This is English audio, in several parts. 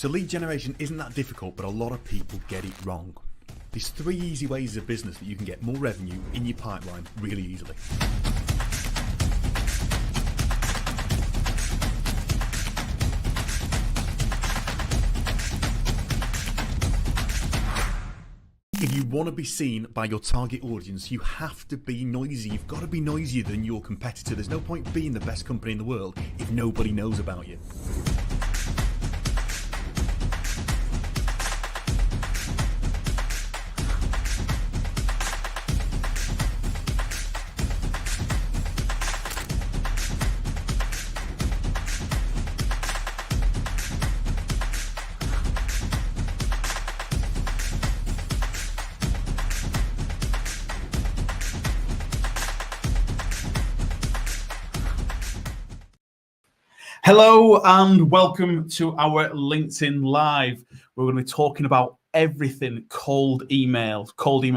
So lead generation isn't that difficult, but a lot of people get it wrong. There's 3 easy ways of business that you can get more revenue in your pipeline really easily. If you want to be seen by your target audience, you have to be noisy. You've got to be noisier than your competitor. There's no point being the best company in the world if nobody knows about you. Hello and welcome to our LinkedIn Live. We're going to be talking about everything cold email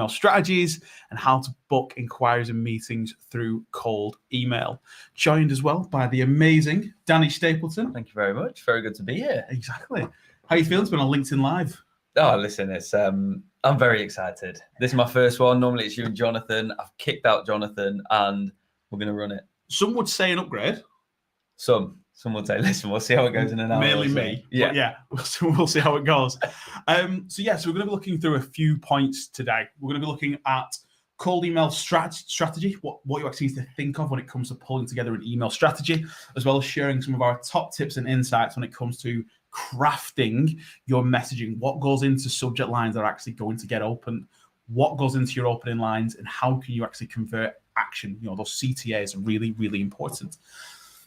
strategies, and how to book inquiries and meetings through cold email. Joined as well by the amazing Danny Stapleton. Thank you very much. Very good to be here. Exactly. How you feeling to be on LinkedIn Live? Oh, listen, it's I'm very excited. This is my first one. Normally it's you and Jonathan. I've kicked out Jonathan and we're going to run it. Some would say an upgrade. Some would say, listen, we'll see how it goes in an hour. Mainly me. Yeah. But yeah, we'll see how it goes. So we're going to be looking through a few points today. We're going to be looking at cold email strategy, what you actually need to think of when it comes to pulling together an email strategy, as well as sharing some of our top tips and insights when it comes to crafting your messaging, what goes into subject lines that are actually going to get opened, what goes into your opening lines, and how can you actually convert action. Those CTAs are really, really important.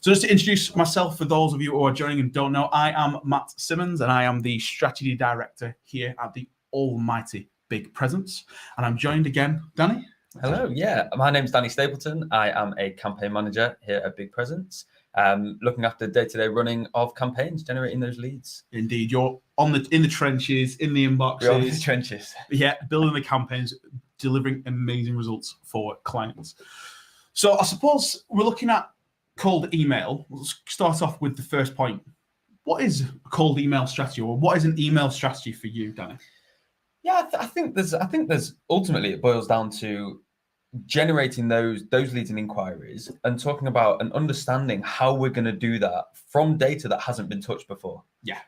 So just to introduce myself for those of you who are joining and don't know, I am Matt Simmons and I am the Strategy Director here at the almighty Big Presence. And I'm joined again, Danny. Hello, yeah. My name's Danny Stapleton. I am a campaign manager here at Big Presence, looking after day-to-day running of campaigns, generating those leads. Indeed, you're in the trenches, in the inboxes. We're in the trenches. Yeah, building the campaigns, delivering amazing results for clients. So I suppose we're looking at cold email. Let's start off with the first point. What is a cold email strategy, or what is an email strategy for you, Danny? Yeah, I think there's ultimately it boils down to generating those leads and inquiries and talking about and understanding how we're going to do that from data that hasn't been touched before. Yeah,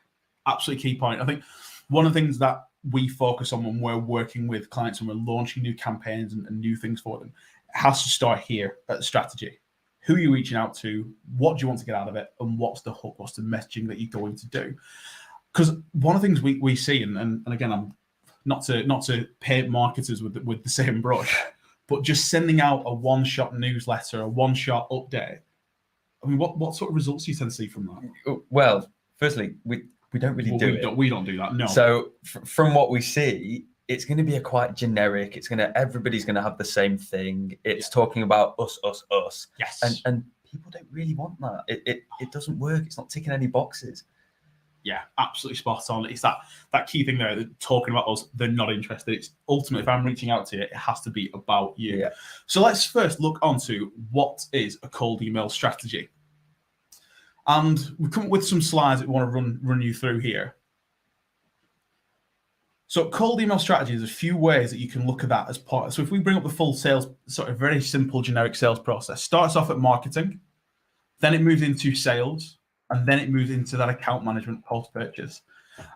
absolutely key point. I think one of the things that we focus on when we're working with clients and we're launching new campaigns and new things for them, it has to start here at the strategy. Who are you reaching out to? What do you want to get out of it? And what's the hook? What's the messaging that you're going to do? Because one of the things we see, and again, I'm not to paint marketers with the same brush, but just sending out a one-shot newsletter, a one-shot update. I mean, what sort of results do you tend to see from that? Well, firstly, we don't really do it. We don't do that. No. So from what we see, it's going to be a quite generic. Everybody's going to have the same thing. It's talking about us. Yes. And people don't really want that. It doesn't work. It's not ticking any boxes. Yeah, absolutely spot on. It's that key thing there, that talking about us, they're not interested. It's ultimately, if I'm reaching out to you, it has to be about you. Yeah. So let's first look onto what is a cold email strategy. And we come up with some slides that we want to run you through here. So cold email strategy, there's a few ways that you can look at that as part. So if we bring up the full sales, sort of very simple generic sales process, starts off at marketing, then it moves into sales, and then it moves into that account management post-purchase.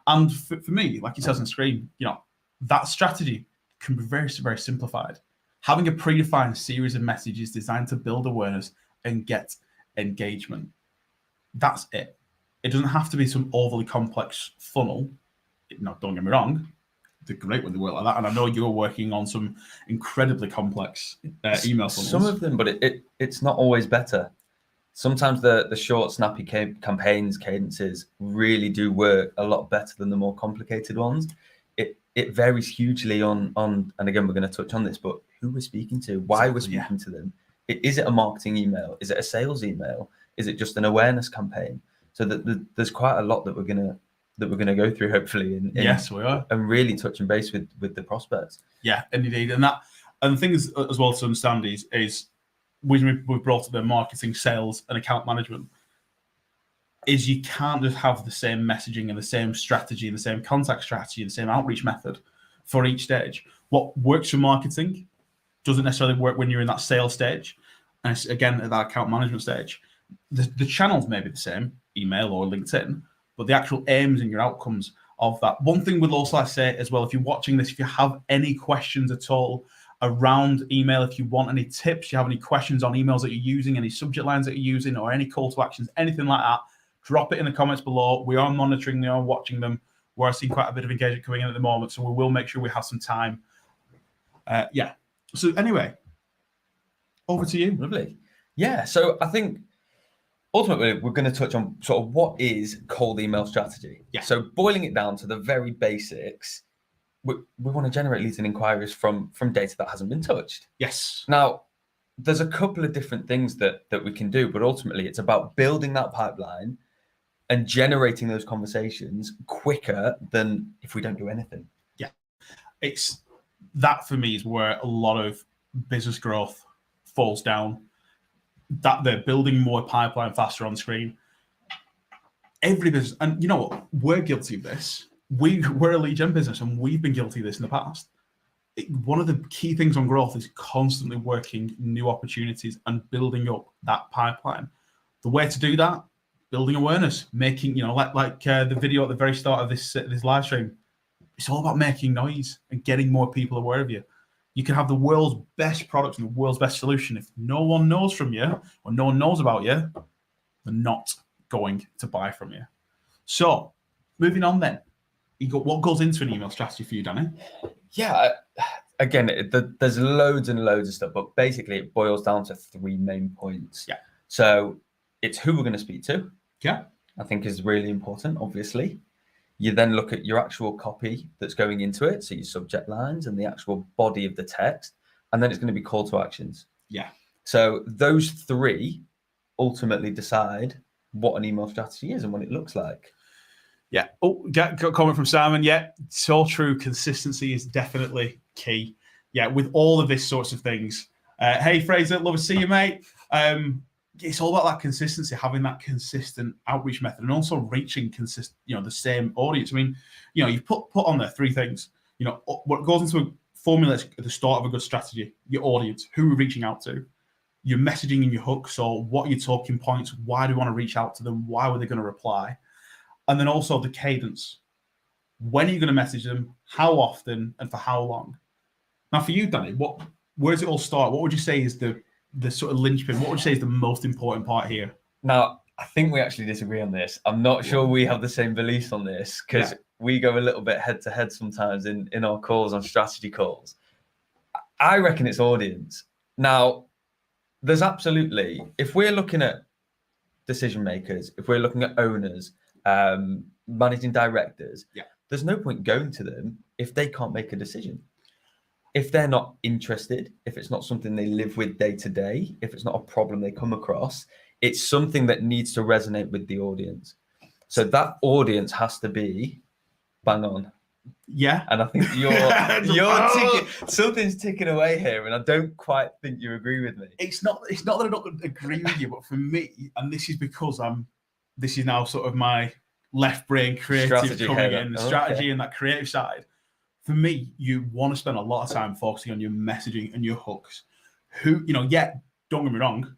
And for me, like it says on the screen, that strategy can be very, very simplified. Having a predefined series of messages designed to build awareness and get engagement. That's it. It doesn't have to be some overly complex funnel. Now, don't get me wrong, they're great when they work like that. And I know you're working on some incredibly complex email funnels. Some of them, but it's not always better. Sometimes the short, snappy campaigns, cadences really do work a lot better than the more complicated ones. It varies hugely on, and again, we're going to touch on this, but who we're speaking to, why we're speaking to them. Is it a marketing email? Is it a sales email? Is it just an awareness campaign? So that there's quite a lot that we're gonna go through, hopefully. Yes, we are. And really touching base with the prospects. Yeah, indeed. And the thing is, as well to understand is we've brought up the marketing, sales, and account management. is you can't just have the same messaging and the same strategy and the same contact strategy and the same outreach method for each stage. What works for marketing doesn't necessarily work when you're in that sales stage. And it's, again, at that account management stage. The channels may be the same, email or LinkedIn, but the actual aims and your outcomes of that. One thing we'll also say as well, if you're watching this, if you have any questions at all around email, if you want any tips, you have any questions on emails that you're using, any subject lines that you're using, or any call to actions, anything like that, drop it in the comments below. We are monitoring, we are watching them. We're seeing quite a bit of engagement coming in at the moment, so we will make sure we have some time. So anyway, over to you. Lovely. Yeah, so I think ultimately we're going to touch on sort of what is cold email strategy. Yeah. So boiling it down to the very basics, we want to generate leads and inquiries from data that hasn't been touched. Yes. Now, there's a couple of different things that we can do, but ultimately it's about building that pipeline and generating those conversations quicker than if we don't do anything. Yeah. It's that for me is where a lot of business growth falls down. That they're building more pipeline faster on screen. Every business, and you know what, we're guilty of this. We're a lead gen business, and we've been guilty of this in the past. One of the key things on growth is constantly working new opportunities and building up that pipeline. The way to do that, building awareness, making, like the video at the very start of this live stream. It's all about making noise and getting more people aware of you. You can have the world's best product and the world's best solution. If no one knows from you or no one knows about you, they're not going to buy from you. So, moving on then, what goes into an email strategy for you, Danny? Yeah, again, there's loads and loads of stuff, but basically it boils down to 3 main points. Yeah. So it's who we're going to speak to. Yeah. I think is really important, obviously. You then look at your actual copy that's going into it, so your subject lines and the actual body of the text, and then it's going to be call to actions. Yeah. So those 3 ultimately decide what an email strategy is and what it looks like. Yeah. Oh, got a comment from Simon. Yeah, so true. Consistency is definitely key. Yeah, with all of this sorts of things. Hey, Fraser, love to see you, mate. It's all about that consistency, having that consistent outreach method, and also reaching the same audience. I mean, you put on there 3 things. What goes into a formula at the start of a good strategy: your audience, who we're reaching out to, your messaging and your hook. So, what are your talking points? Why do we want to reach out to them? Why were they going to reply? And then also the cadence. When are you going to message them? How often and for how long? Now, for you, Danny, where does it all start? What would you say is the sort of linchpin? What would you say is the most important part here? Now, I think we actually disagree on this. I'm not sure we have the same beliefs on this, because we go a little bit head to head sometimes in our calls, on strategy calls. I reckon it's audience. Now, there's absolutely, if we're looking at decision makers, if we're looking at owners, managing directors, there's no point going to them if they can't make a decision. If they're not interested, if it's not something they live with day to day, if it's not a problem they come across, it's something that needs to resonate with the audience. So that audience has to be bang on. Yeah. And I think something's ticking away here, and I don't quite think you agree with me. It's not that I don't agree with you, but for me, and this is because this is now sort of my left brain creative strategy coming in, the strategy and that creative side. For me, you want to spend a lot of time focusing on your messaging and your hooks. Don't get me wrong,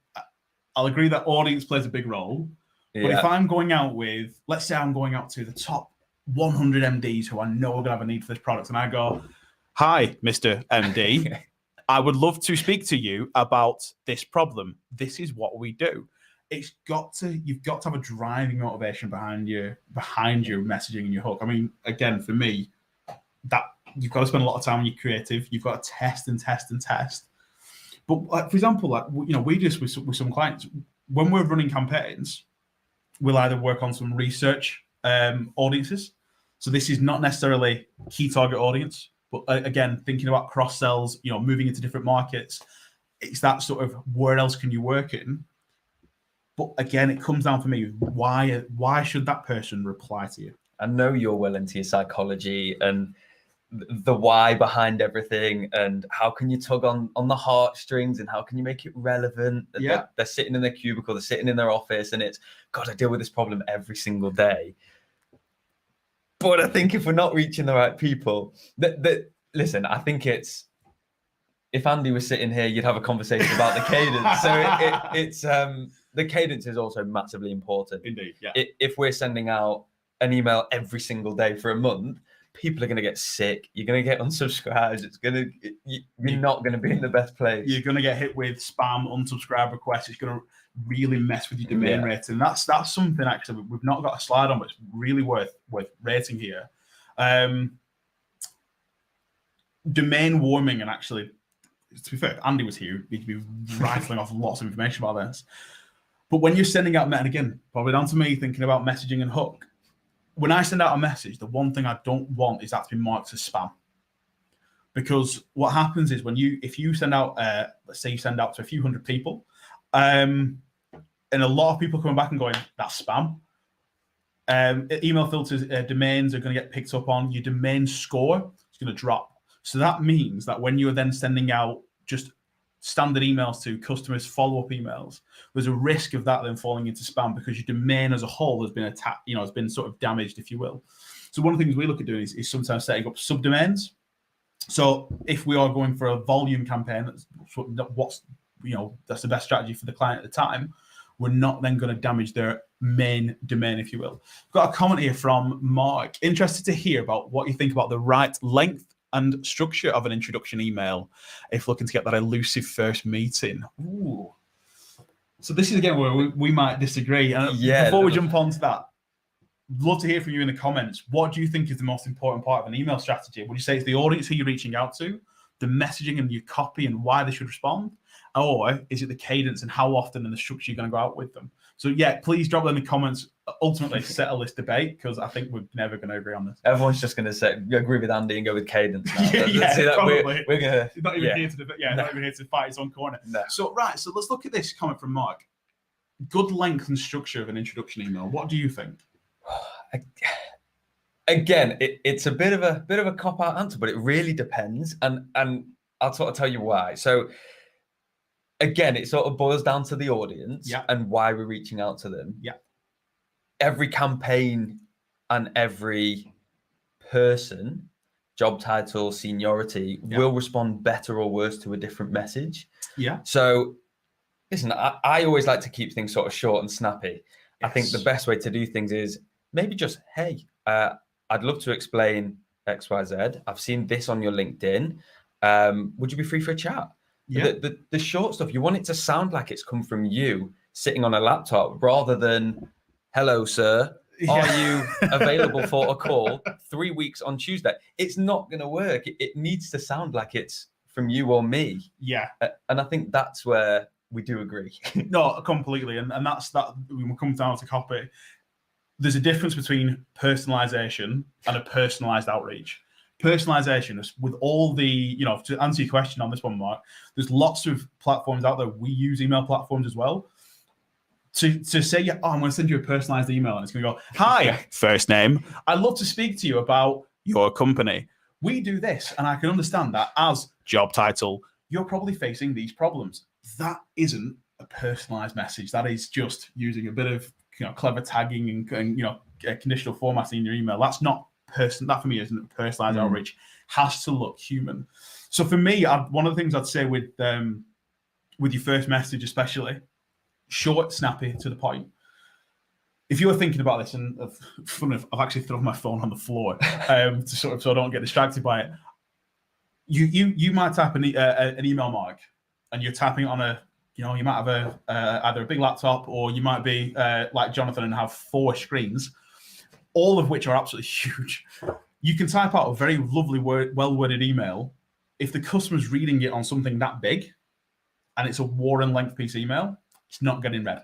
I'll agree that audience plays a big role. Yeah. But if I'm going out with, let's say I'm going out to the top 100 MDs who I know are going to have a need for this product, and I go, "Hi, Mr. MD, I would love to speak to you about this problem. This is what we do." You've got to have a driving motivation behind your messaging and your hook. I mean, again, for me, that you've got to spend a lot of time on your creative. You've got to test and test and test. But for example, we just with some clients, when we're running campaigns, we'll either work on some research audiences. So this is not necessarily key target audience, but again, thinking about cross sells, moving into different markets. It's that sort of where else can you work in? But again, it comes down for me, why should that person reply to you? I know you're well into your psychology, and the why behind everything, and how can you tug on the heartstrings, and how can you make it relevant. Yeah. They're sitting in their cubicle, they're sitting in their office, and it's, God, I deal with this problem every single day. But I think if we're not reaching the right people, listen, I think it's, if Andy was sitting here, you'd have a conversation about the cadence. So it's the cadence is also massively important. Indeed, yeah. If we're sending out an email every single day for a month, people are going to get sick. You're going to get unsubscribed. You're not going to be in the best place. You're going to get hit with spam, unsubscribe requests. It's going to really mess with your domain rating. That's something actually we've not got a slide on, but it's really worth rating here. Domain warming, and actually, to be fair, if Andy was here, he'd be rifling off lots of information about this. But when you're sending out, and again, probably down to me thinking about messaging and hook, when I send out a message, the one thing I don't want is that to be marked as spam. Because what happens is if you send out, let's say you send out to a few hundred people, and a lot of people coming back and going, that's spam. Email filters, domains are going to get picked up on. Your domain score is going to drop. So that means that when you're then sending out just standard emails to customers, follow-up emails, there's a risk of that then falling into spam because your domain as a whole has been attacked, has been sort of damaged, if you will. So one of the things we look at doing is sometimes setting up subdomains. So if we are going for a volume campaign, that's the best strategy for the client at the time, we're not then going to damage their main domain, if you will. I've got a comment here from Mark. Interested to hear about what you think about the right length and structure of an introduction email if looking to get that elusive first meeting. Ooh. So this is again where we might disagree. And before we jump on to that, love to hear from you in the comments. What do you think is the most important part of an email strategy? Would you say it's the audience who you're reaching out to, the messaging and your copy and why they should respond? Or is it the cadence and how often and the structure you're going to go out with them? So yeah, please drop them in the comments. Ultimately, settle this debate because I think we're never going to agree on this. Everyone's just going to say agree with Andy and go with cadence now. Probably. We're gonna. He's not even here to not even here to fight his own corner. No. So let's look at this comment from Mark. Good length and structure of an introduction email. What do you think? Again, it's a bit of a cop-out answer, but it really depends, and I'll sort of tell you why. So again, it sort of boils down to the audience and why we're reaching out to them. Yeah. Every campaign and every person, job title, seniority, will respond better or worse to a different message. Yeah. So listen, I always like to keep things sort of short and snappy. Yes. I think the best way to do things is maybe just, hey, I'd love to explain XYZ. I've seen this on your LinkedIn. Would you be free for a chat? Yeah. The short stuff, you want it to sound like it's come from you sitting on a laptop rather than, hello, sir. Are you available for a call 3 weeks on Tuesday? It's not going to work. It needs to sound like it's from you or me. Yeah. And I think that's where we do agree. No, completely. And that's that. When we come down to copy, there's a difference between personalization and a personalized outreach. Personalization is with all the, to answer your question on this one, Mark, there's lots of platforms out there. We use email platforms as well. To say, I'm going to send you a personalized email and it's going to go, hi, first name. I'd love to speak to you about your company. We do this. And I can understand that as job title, you're probably facing these problems. That isn't a personalized message. That is just using a bit of clever tagging and conditional formatting in your email. That's not that for me isn't a personalized outreach. Has to look human. So for me, one of the things I'd say with your first message, especially short, snappy, to the point. If you're thinking about this, and I've actually thrown my phone on the floor so I don't get distracted by it. You might type an email, Mark, and you're typing on you might have either a big laptop or you might be like Jonathan and have 4 screens, all of which are absolutely huge. You can type out a very lovely, well-worded email. If the customer's reading it on something that big and it's a war and length piece of email, it's not getting read.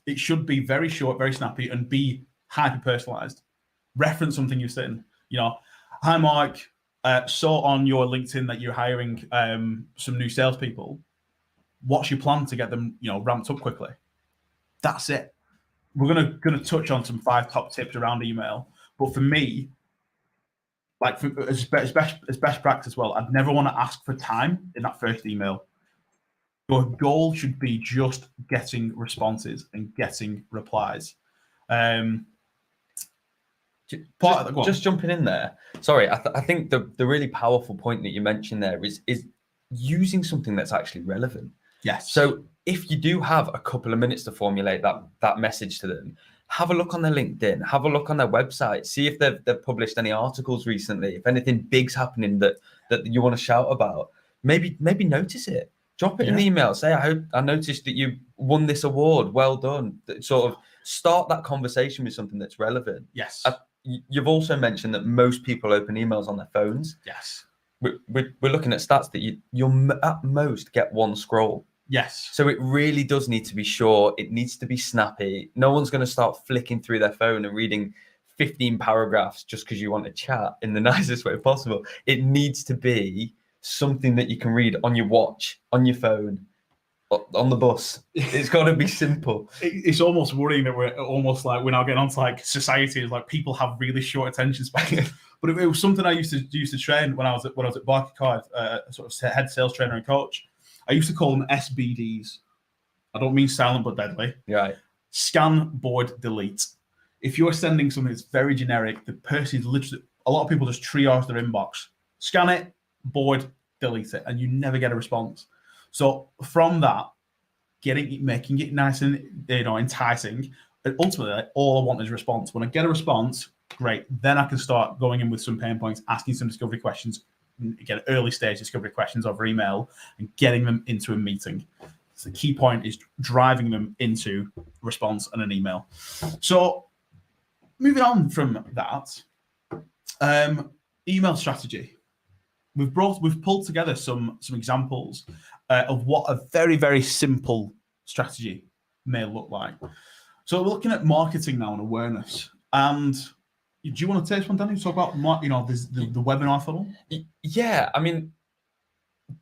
It should be very short, very snappy, and be hyper-personalized. Reference something you've seen. Hi, Mark, saw on your LinkedIn that you're hiring some new salespeople. What's your plan to get them, ramped up quickly? That's it. We're gonna touch on some 5 top tips around email. But for me, like as best practice as well, I'd never want to ask for time in that first email. Your goal should be just getting responses and getting replies. Just jumping in there. Sorry, I think the really powerful point that you mentioned there is using something that's actually relevant. Yes. So if you do have a couple of minutes to formulate that message to them, have a look on their LinkedIn, have a look on their website, see if they've published any articles recently, if anything big's happening that you want to shout about. Maybe notice it. Drop it in an email. Say, I noticed that you won this award. Well done. Sort of start that conversation with something that's relevant. Yes. You've also mentioned that most people open emails on their phones. Yes. We're looking at stats that you'll at most get one scroll. Yes. So it really does need to be short. It needs to be snappy. No one's going to start flicking through their phone and reading 15 paragraphs just because you want to chat in the nicest way possible. It needs to be something that you can read on your watch, on your phone, on the bus. It's got to be simple. It's almost worrying that we're now getting onto like society is like people have really short attention spans. But it was something I used to train when I was at Barclaycard, sort of head sales trainer and coach. I used to call them SBDs. I don't mean silent but deadly. Right. Scan, board, delete. If you're sending something that's very generic, the person is literally, a lot of people just triage their inbox, scan it, board, delete it, and you never get a response. So from that, making it nice and enticing, and ultimately all I want is a response. When I get a response, great. Then I can start going in with some pain points, asking some discovery questions, get early stage discovery questions over email, and getting them into a meeting. So the key point is driving them into response and an email. So moving on from that, email strategy. We've pulled together some examples of what a very, very simple strategy may look like. So we're looking at marketing now and awareness. And do you want to take this one, Danny? Talk about the webinar funnel. Yeah, I mean,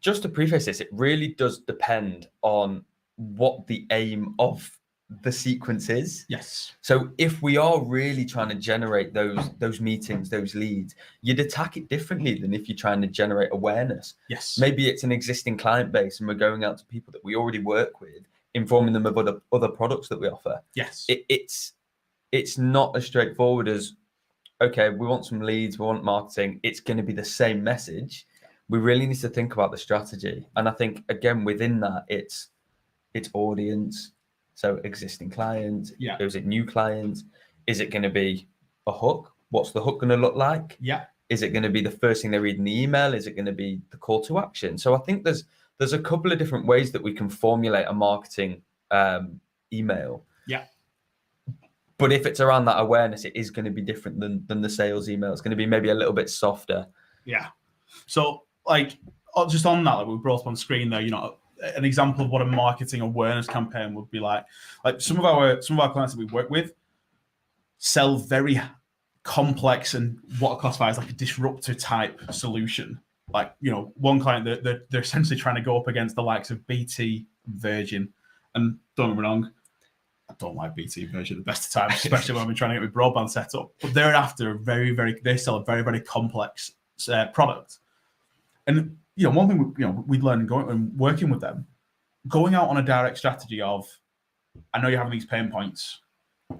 just to preface this, it really does depend on what the aim of the sequence is. Yes. So if we are really trying to generate those meetings, those leads, you'd attack it differently than if you're trying to generate awareness. Yes. Maybe it's an existing client base and we're going out to people that we already work with, informing them of other products that we offer. Yes. It's not as straightforward as, okay, we want some leads, we want marketing. It's going to be the same message. We really need to think about the strategy. And I think, again, within that, it's audience. So existing clients, is it new clients? Is it going to be a hook? What's the hook going to look like? Yeah. Is it going to be the first thing they read in the email? Is it going to be the call to action? So I think there's a couple of different ways that we can formulate a marketing email. Yeah. But if it's around that awareness, it is going to be different than the sales email. It's going to be maybe a little bit softer. Yeah. So like just on that, we brought up on screen there, an example of what a marketing awareness campaign would be like some of our clients that we work with sell very complex and what I classify as like a disruptor type solution. Like, one client, they're essentially trying to go up against the likes of BT, Virgin, and don't get me wrong, I don't like BT, Virgin at the best of times, especially when I'm trying to get my broadband set up. But they're after they sell a very, very complex product. And one thing we learned going and working with them, going out on a direct strategy of, I know you're having these pain points.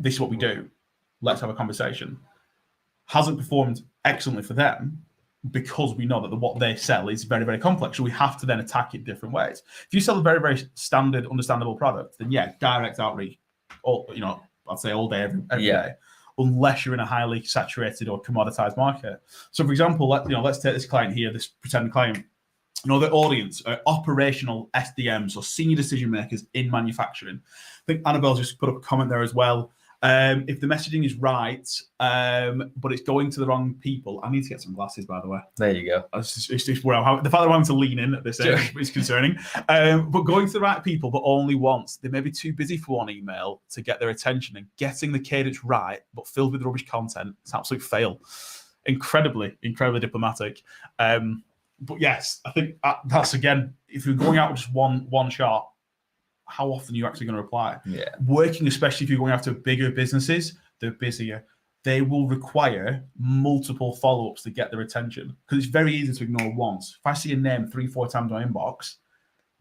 This is what we do. Let's have a conversation. Hasn't performed excellently for them because we know that what they sell is very, very complex. So we have to then attack it different ways. If you sell a very, very standard, understandable product, then direct outreach, I'd say all day, every day, unless you're in a highly saturated or commoditized market. So, for example, let's take this client here, this pretend client. The audience are operational SDMs or senior decision makers in manufacturing. I think Annabelle just put up a comment there as well. If the messaging is right, but it's going to the wrong people, I need to get some glasses, by the way. There you go. It's where the fact that I'm having to lean in at this age is concerning. But going to the right people, but only once. They may be too busy for one email to get their attention, and getting the cadence right, but filled with rubbish content, it's an absolute fail. Incredibly diplomatic. But yes, I think that's, again, if you're going out with just one shot, how often are you actually going to reply? Yeah. Working, especially if you're going after bigger businesses, they're busier. they will require multiple follow-ups to get their attention, because it's very easy to ignore once. If I see a name 3-4 times on my inbox,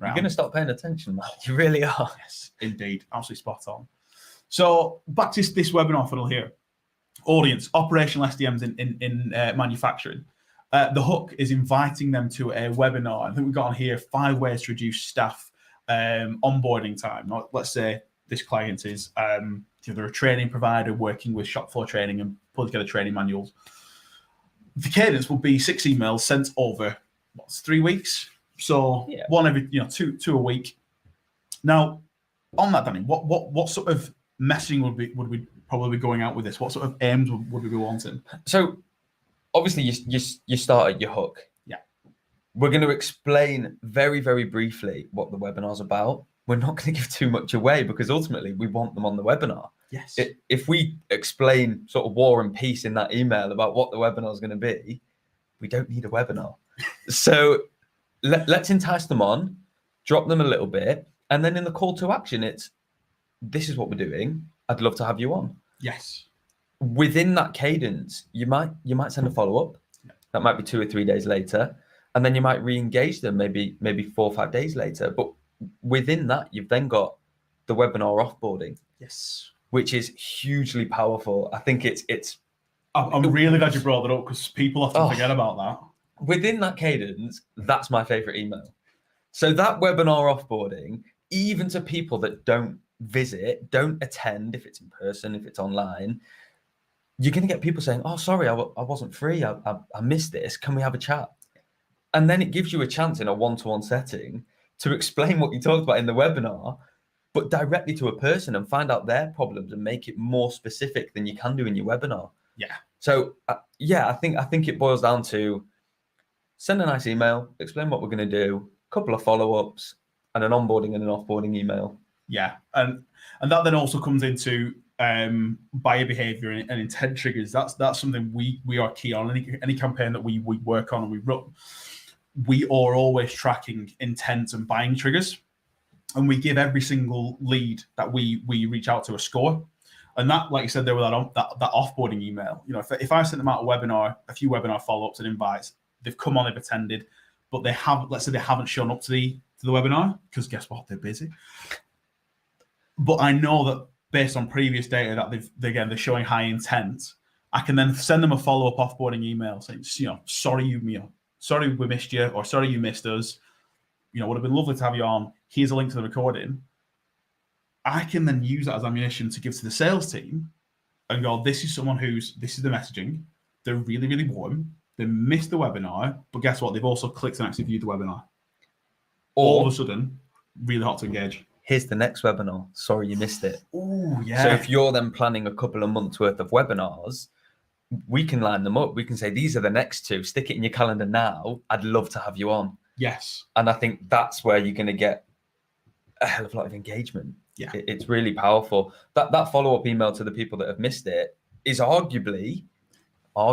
You're going to stop paying attention, man. You really are. Yes, indeed. Absolutely spot on. So back to this webinar funnel here. Audience, operational SDMs in manufacturing. The hook is inviting them to a webinar. I think we've got on here 5 ways to reduce staff onboarding time. Now, let's say this client is they're a training provider working with shop floor training and putting together training manuals. The cadence will be 6 emails sent over 3 weeks. So one every two a week. Now, on that, Danny, what sort of messaging would we probably be going out with this? What sort of aims would we be wanting? So obviously you start at your hook. Yeah. We're going to explain very, very briefly what the webinar's about. We're not going to give too much away because ultimately we want them on the webinar. Yes. If we explain sort of war and peace in that email about what the webinar is going to be, we don't need a webinar. So let's entice them on, drop them a little bit, and then in the call to action, it's this is what we're doing. I'd love to have you on. Yes. Within that cadence, you might send a follow-up. Yeah. That might be 2 or 3 days later, and then you might re-engage them maybe 4 or 5 days later. But within that, you've then got the webinar offboarding. Yes. Which is hugely powerful. I think it's. I'm really glad you brought that up because people often forget about that. Within that cadence, that's my favorite email. So that webinar offboarding, even to people that don't visit, don't attend, if it's in person, if it's online, you're going to get people saying, oh, sorry, I wasn't free. I missed this. Can we have a chat? And then it gives you a chance in a one-to-one setting to explain what you talked about in the webinar, but directly to a person and find out their problems and make it more specific than you can do in your webinar. Yeah. So I think it boils down to send a nice email, explain what we're going to do, a couple of follow-ups, and an onboarding and an offboarding email. Yeah, and that then also comes into buyer behavior and intent triggers. That's something we are key on. Any campaign that we work on and we run, we are always tracking intent and buying triggers, and we give every single lead that we reach out to a score. And that, like you said, there with that offboarding email. If I sent them out a few webinar follow-ups and invites, they've come on, they've attended, but let's say they haven't shown up to the webinar because guess what, they're busy. But I know that based on previous data that they're showing high intent, I can then send them a follow-up offboarding email saying, sorry we missed you, or sorry you missed us. Would have been lovely to have you on. Here's a link to the recording. I can then use that as ammunition to give to the sales team and go, this is the messaging. They're really, really warm. They missed the webinar, but guess what? They've also clicked and actually viewed the webinar. All of a sudden, really hot to engage. Here's the next webinar. Sorry you missed it. Oh, yeah. So if you're then planning a couple of months worth of webinars, we can line them up. We can say, these are the next 2. Stick it in your calendar now. I'd love to have you on. Yes. And I think that's where you're going to get a hell of a lot of engagement. Yeah. It's really powerful. That follow-up email to the people that have missed it is arguably, I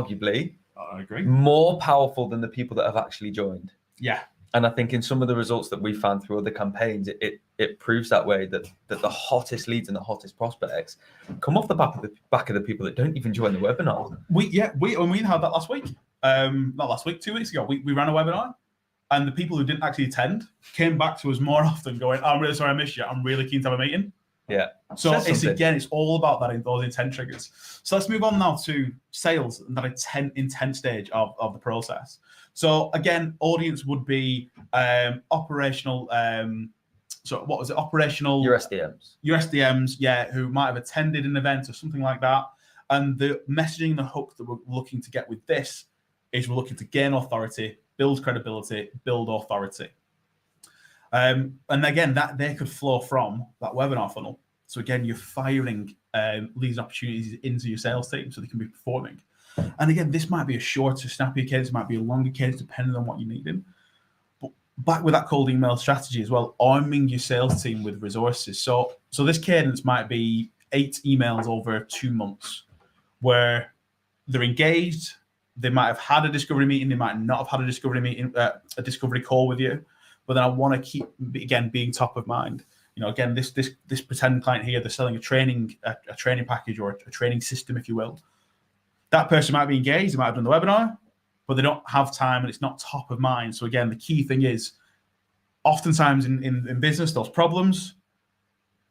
agree, more powerful than the people that have actually joined. Yeah. And I think in some of the results that we found through other campaigns, it proves that way, that the hottest leads and the hottest prospects come off the back of the people that don't even join the webinar. We had that last week. Not last week, 2 weeks ago. We ran a webinar, and the people who didn't actually attend came back to us more often going, I'm really sorry I missed you. I'm really keen to have a meeting. Yeah. So it's all about those intent triggers. So let's move on now to sales and that intent stage of the process. So again, audience would be operational. So what was it? Operational. Your SDMs. Your SDMs, yeah, who might have attended an event or something like that. And the messaging, the hook that we're looking to get with this is we're looking to gain authority, build credibility, build authority. And again, that they could flow from that webinar funnel. So again, you're firing leads and opportunities into your sales team so they can be performing. And again, this might be a shorter, snappier cadence, it might be a longer cadence, depending on what you're needing. But back with that cold email strategy as well, arming your sales team with resources. So this cadence might be 8 emails over 2 months where they're engaged. They might have had a discovery meeting. They might not have had a discovery meeting, a discovery call with you. But then I want to keep, again, being top of mind. Again, this pretend client here, they're selling a training package or a training system, if you will. That person might be engaged, they might have done the webinar, but they don't have time and it's not top of mind. So again, the key thing is, oftentimes in business, those problems,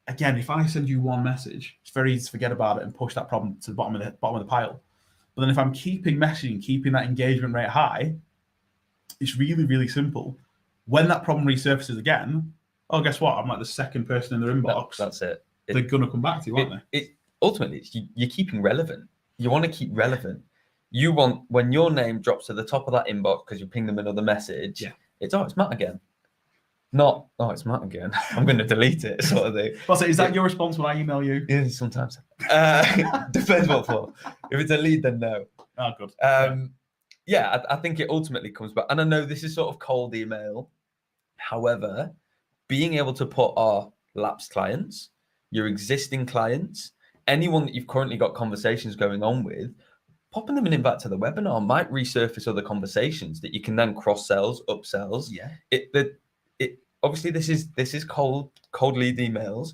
again, if I send you one message, it's very easy to forget about it and push that problem to the bottom of the pile. But then if I'm keeping messaging, keeping that engagement rate high, it's really, really simple. When that problem resurfaces again, oh, guess what? I'm like the second person in their inbox. That's it. They're going to come back to you, aren't they? Ultimately, you're keeping relevant. You want to keep relevant. You want, when your name drops to the top of that inbox because you ping them another message, it's Matt again. Not, it's Matt again. I'm going to delete it, sort of thing. Well, so is that your response when I email you? Yeah, sometimes. Depends what for. If it's a lead, then no. Oh, good. I think it ultimately comes back. And I know this is sort of cold email. However, being able to put our lapsed clients, your existing clients, anyone that you've currently got conversations going on with, popping them an invite to the webinar might resurface other conversations that you can then cross-sells, upsells. Yeah. Obviously, this is cold lead emails.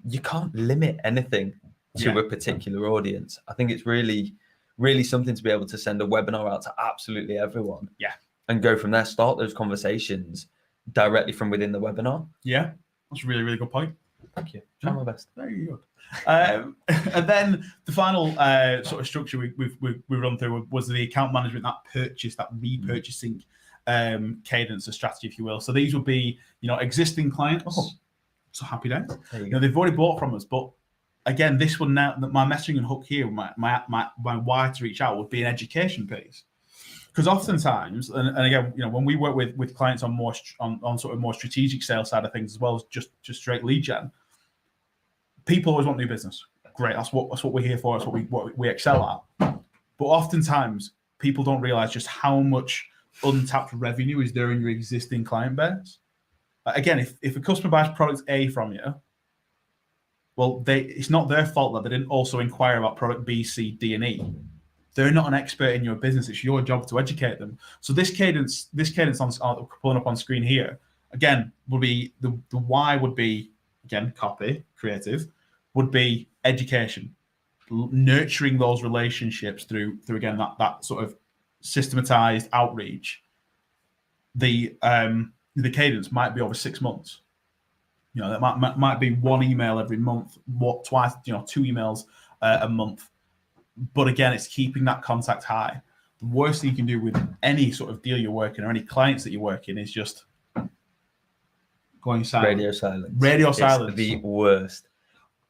You can't limit anything to a particular audience. I think it's really, really something to be able to send a webinar out to absolutely everyone. Yeah. And go from there, start those conversations directly from within the webinar. Yeah. That's a really, really good point. Thank you. Try my best. Very good. And then the final sort of structure we run through was the account management, that repurchasing cadence or strategy, if you will. So these would be, existing clients. Oh, so happy days. They've already bought from us, but again, this one now, my messaging and hook here, my why to reach out would be an education piece. Because oftentimes, and again, when we work with clients on sort of more strategic sales side of things, as well as just straight lead gen, people always want new business. Great, that's what we're here for. That's what we excel at. But oftentimes, people don't realize just how much untapped revenue is there in your existing client base. Again, if a customer buys product A from you, well, it's not their fault that they didn't also inquire about product B, C, D, and E. They're not an expert in your business. It's your job to educate them. So this cadence on pulling up on screen here, again, would be the why would be, again, copy, creative, would be education, nurturing those relationships through again that sort of systematized outreach. The cadence might be over 6 months. That might be one email every month, twice, 2 emails a month. But again, it's keeping that contact high. The worst thing you can do with any sort of deal you're working or any clients that you're working is just going silent. Radio silence. It's the worst.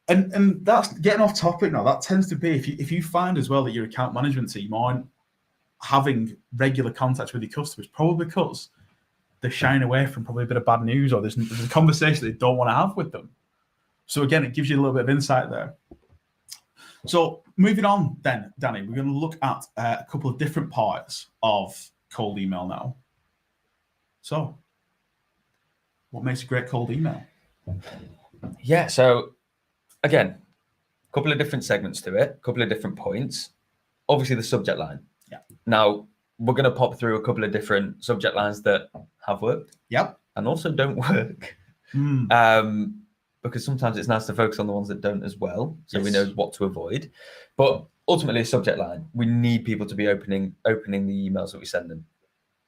And that's getting off topic now. That tends to be if you find as well that your account management team aren't having regular contact with your customers, probably because they're shying away from probably a bit of bad news, or there's a conversation they don't want to have with them. So again, it gives you a little bit of insight there. So moving on then, Danny, we're going to look at a couple of different parts of cold email now. So what makes a great cold email? Yeah, so again, a couple of different segments to it, a couple of different points. Obviously, the subject line. Yeah. Now, we're going to pop through a couple of different subject lines that have worked. Yep. And also don't work. Because sometimes it's nice to focus on the ones that don't as well, so we know what to avoid. But ultimately, a subject line, we need people to be opening the emails that we send them.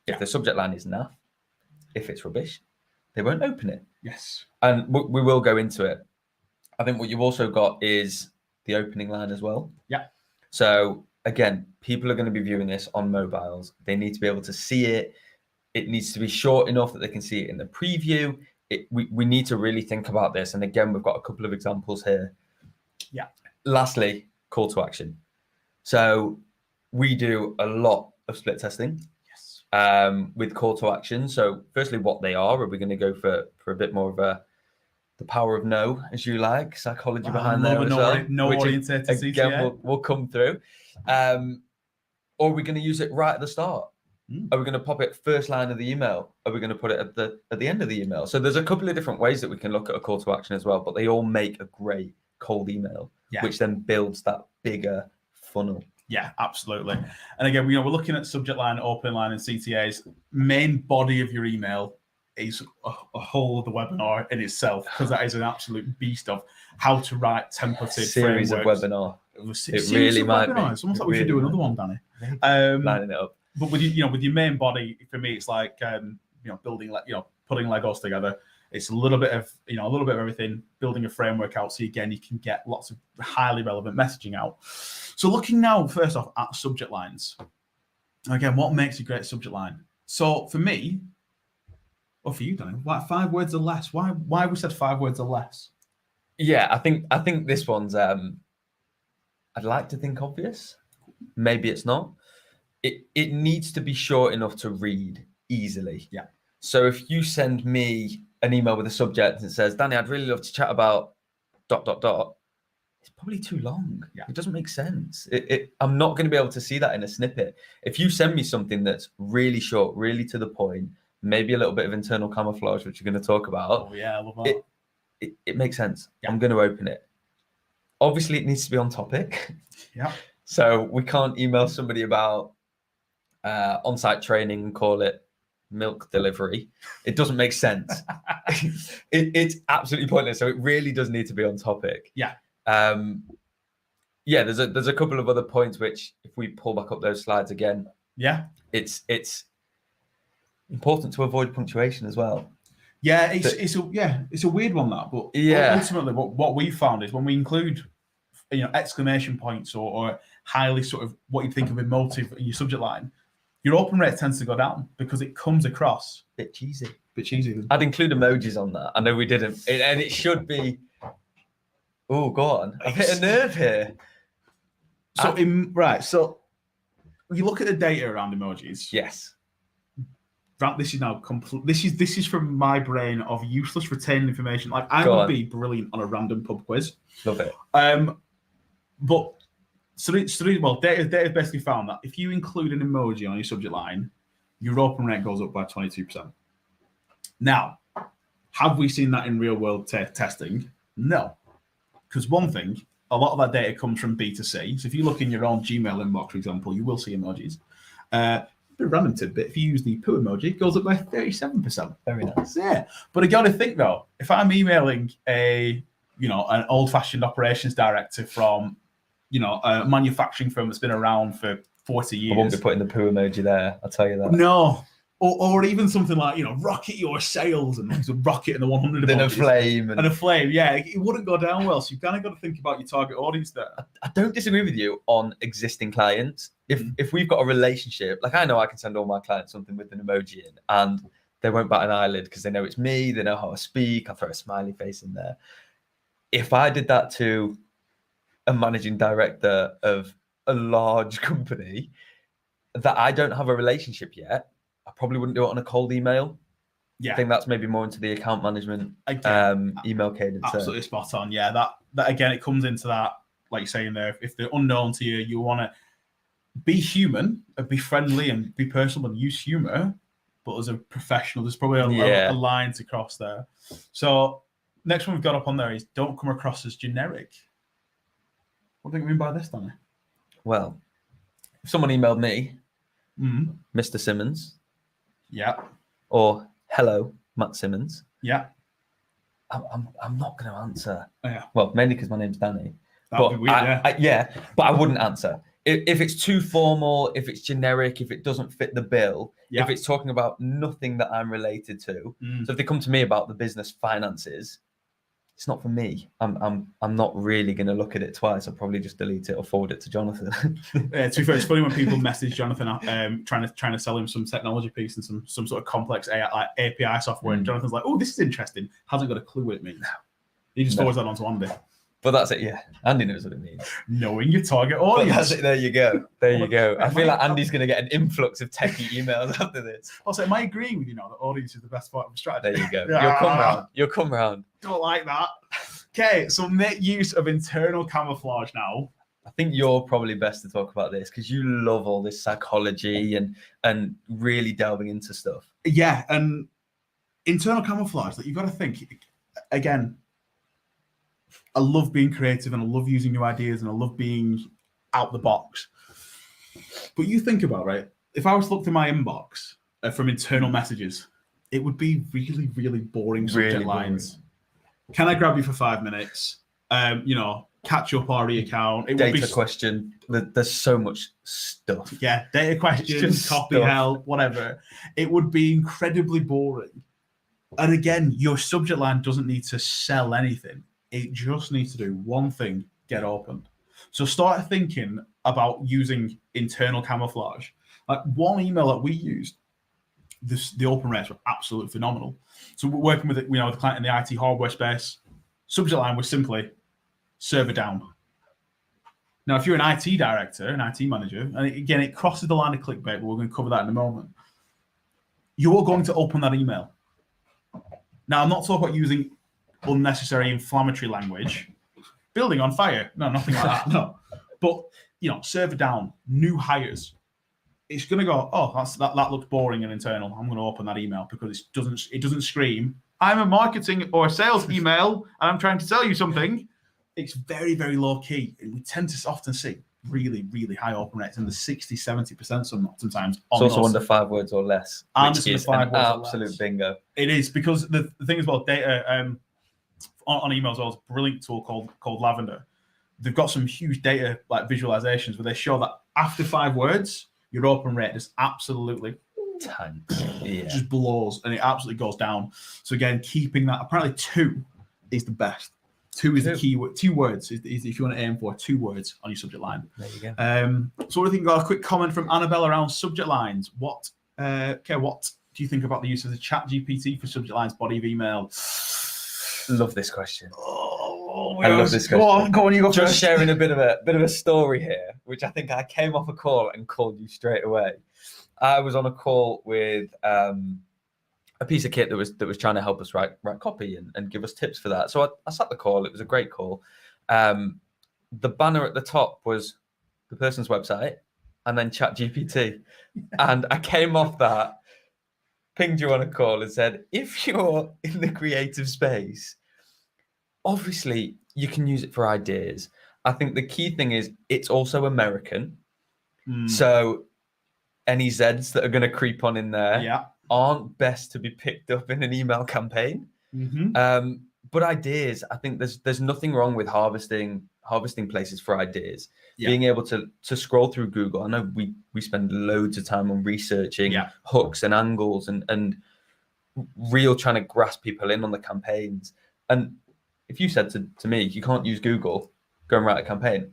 If the subject line is naff, if it's rubbish, they won't open it. Yes. And we will go into it. I think what you've also got is the opening line as well. Yeah. So again, people are going to be viewing this on mobiles. They need to be able to see it. It needs to be short enough that they can see it in the preview. We need to really think about this. And again, we've got a couple of examples here. Yeah. Lastly, call to action. So we do a lot of split testing. Yes. With call to action. So firstly, what they are we going to go for a bit more of the power of no, as you like, psychology behind there as well. No orientated again, we'll come through. Or are we going to use it right at the start? Are we going to pop it first line of the email? Are we going to put it at the end of the email? So there's a couple of different ways that we can look at a call to action as well, but they all make a great cold email, which then builds that bigger funnel. Yeah, absolutely. And again, we're looking at subject line, open line, and CTAs. Main body of your email is a whole of the webinar in itself, because that is an absolute beast of how to write templated series frameworks. of webinar. It really might be. Nice. Almost It like we should do really another might one, Danny. Lining it up. But with with your main body, for me, it's like building putting Legos together. It's a little bit of everything, building a framework out. So again, you can get lots of highly relevant messaging out. So looking now, first off, at subject lines. Again, what makes a great subject line? So for me, or for you, Danny, like 5 words or less. Why have we said 5 words or less? Yeah, I think this one's I'd like to think obvious. Maybe it's not. It needs to be short enough to read easily. Yeah. So if you send me an email with a subject and it says, Danny, I'd really love to chat about ... It's probably too long. Yeah. It doesn't make sense. I'm not going to be able to see that in a snippet. If you send me something that's really short, really to the point, maybe a little bit of internal camouflage, which you're going to talk about. Oh yeah, I love that. It makes sense. Yeah. I'm going to open it. Obviously, it needs to be on topic. Yeah. So we can't email somebody about on-site training and call it milk delivery. It doesn't make sense. It's absolutely pointless. So it really does need to be on topic. Yeah. There's a couple of other points which, if we pull back up those slides again, yeah, it's important to avoid punctuation as well. Yeah, it's a weird one, that, but ultimately what we found is when we include exclamation points or highly sort of what you think of emotive in your subject line, your open rate tends to go down because it comes across bit cheesy. I'd include emojis on that. I know we didn't, and it should be. Oh, go on! I've hit a nerve here. So so you look at the data around emojis. Yes. This is now complete. This is from my brain of useless retained information. Like I would be brilliant on a random pub quiz. Love it. But data basically found that if you include an emoji on your subject line, your open rate goes up by 22%. Now, have we seen that in real world testing? No, because one thing, a lot of that data comes from B2C. So if you look in your own Gmail inbox, for example, you will see emojis. A bit random tidbit, if you use the poo emoji, it goes up by 37%. Very nice. Yeah. But I gotta think though, if I'm emailing an old-fashioned operations director from, a manufacturing firm that's been around for 40 years. I won't be putting the poo emoji there, I'll tell you that. No. Or even something like, rocket your sales and there's a rocket and the 100 then emojis. a flame. And a flame, yeah. It wouldn't go down well. So you've kind of got to think about your target audience there. I don't disagree with you on existing clients. If we've got a relationship, like I know I can send all my clients something with an emoji in and they won't bat an eyelid because they know it's me, they know how I speak, I'll throw a smiley face in there. If I did that to a managing director of a large company that I don't have a relationship yet, I probably wouldn't do it on a cold email. Yeah. I think that's maybe more into the account management email cadence. Absolutely spot on. Yeah, that again, it comes into that, like you're saying there, if they're unknown to you, you want to be human, be friendly and be personal and use humor, but as a professional, there's probably a line to cross there. So next one we've got up on there is don't come across as generic. What do you mean by this, Danny? Well, if someone emailed me, Mr. Simmons, yeah, or hello, Matt Simmons, yeah, I'm not going to answer. Oh, yeah. Well, mainly because my name's Danny. That'd be weird, but I wouldn't answer. If it's too formal, if it's generic, if it doesn't fit the bill, if it's talking about nothing that I'm related to. So if they come to me about the business finances, it's not for me. I'm not really going to look at it twice. I'll probably just delete it or forward it to Jonathan. To be fair, it's funny when people message Jonathan trying to sell him some technology piece and some sort of complex API software, and Jonathan's like, "Oh, this is interesting." Hasn't got a clue what it means. He just forwards that on to Andy. But that's it, yeah. Andy knows what it means. Knowing your target audience. That's it. There you go. There you go. I feel like Andy's going to get an influx of techie emails after this. Also, am I agreeing with you now that audience is the best part of the strategy? There you go. You'll come round. Don't like that. Okay, so make use of internal camouflage now. I think you're probably best to talk about this because you love all this psychology and really delving into stuff. Yeah, and internal camouflage, that you've got to think, again, I love being creative and I love using new ideas and I love being out the box. But you think about, right, if I was to look through my inbox from internal messages, it would be really, really boring subject lines. Can I grab you for 5 minutes? catch up RE account. It would Data be question. There's so much stuff. yeah, data questions, just copy stuff. help, whatever. It would be incredibly boring. And again, your subject line doesn't need to sell anything. It just needs to do one thing: get opened. So start thinking about using internal camouflage. Like one email that we used, the open rates were absolutely phenomenal. So we're working with the client in the IT hardware space. Subject line was simply server down. Now, if you're an IT director, an IT manager, and again, it crosses the line of clickbait, but we're going to cover that in a moment. You're going to open that email. Now, I'm not talking about using unnecessary inflammatory language. Building on fire. No, nothing like that. No. But, server down, new hires. It's going to go, oh, that looks boring and internal. I'm going to open that email because it doesn't scream, I'm a marketing or a sales email and I'm trying to sell you something. It's very, very low key. And we tend to often see really, really high open rates in the 60, 70% sometimes. It's also under 5 words or less. And which it's is under 5 an words or absolute less. bingo. It is, because the thing is about data on emails as well, is a brilliant tool called Lavender. They've got some huge data like visualizations where they show that after 5 words, your open rate is absolutely just blows, and it absolutely goes down. So again, keeping that, apparently 2 is the best. 2 is the key word. 2 words is if you want to aim for 2 words on your subject line. There you go. So what do you think? Got a quick comment from Annabelle around subject lines. What do you think about the use of the ChatGPT for subject lines, body of email? Love this question. I love this question. Go on, you go Just first. sharing a bit of a story here, which I think I came off a call and called you straight away. I was on a call with a piece of kit that was trying to help us write copy and give us tips for that. So I sat the call. It was a great call. The banner at the top was the person's website and then ChatGPT. And I came off that, pinged you on a call and said, if you're in the creative space, obviously you can use it for ideas. I think the key thing is it's also American. So any Zs that are going to creep on in there aren't best to be picked up in an email campaign. But ideas, I think there's nothing wrong with harvesting places for ideas. Being able to scroll through Google. I know we spend loads of time on researching hooks and angles and real trying to grasp people in on the campaigns. And if you said to me, you can't use Google, go and write a campaign.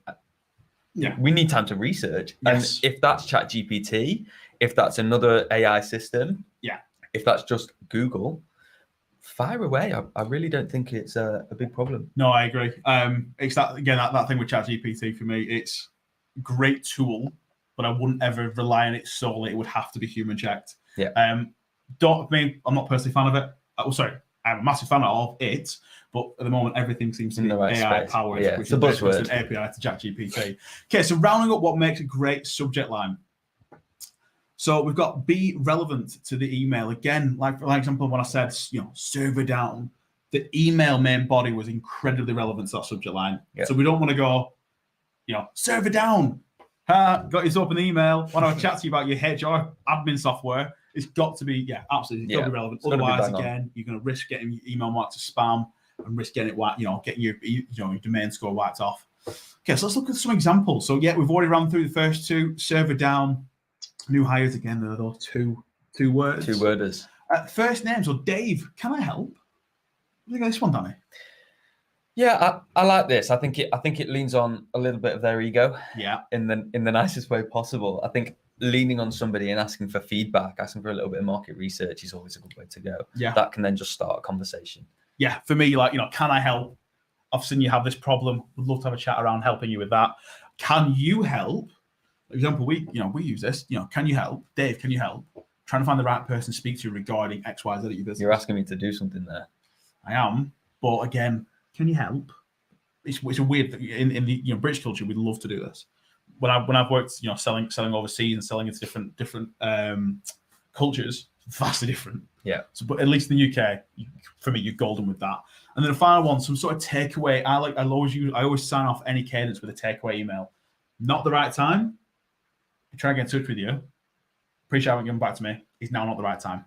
We need time to research. Yes. And if that's ChatGPT, if that's another AI system, if that's just Google, fire away. I really don't think it's a big problem. No, I agree. It's that thing with ChatGPT for me. It's a great tool, but I wouldn't ever rely on it solely. It would have to be human checked. I'm not personally a fan of it. I'm a massive fan of it, but at the moment everything seems to be AI powered, which is a buzzword. An API to ChatGPT. Okay, so rounding up what makes a great subject line. So we've got be relevant to the email. Again, like for example, when I said, server down, the email main body was incredibly relevant to that subject line. So we don't want to go, server down. Got his open email. Want to have a chat to you about your HR admin software. It's got to be, absolutely, it's got to be relevant. Otherwise, again, you're going to risk getting your email marked as spam and risk getting it, getting your domain score wiped off. Okay, so let's look at some examples. So we've already run through the first 2. Server down, new hires. Again, there are those two words. 2 worders. First name. So Dave, can I help? What do you think of this one, Danny? Yeah, I like this. I think it leans on a little bit of their ego. In the nicest way possible. I think leaning on somebody and asking for feedback, asking for a little bit of market research is always a good way to go. That can then just start a conversation. For me, can I help? I've seen you have this problem. Would love to have a chat around helping you with that. Can you help? For example, we use this. Can you help? Dave, can you help? Trying to find the right person to speak to regarding X, Y, Z at your business. You're asking me to do something there. I am, but again, can you help? It's a weird thing. In the British culture, we'd love to do this. When I've worked, selling overseas and selling into different cultures, vastly different. So, but at least in the UK, for me, you're golden with that. And then the final one, some sort of takeaway. I always sign off any cadence with a takeaway email. Not the right time. I try to get in touch with you. Appreciate you haven't given back to me. It's now not the right time.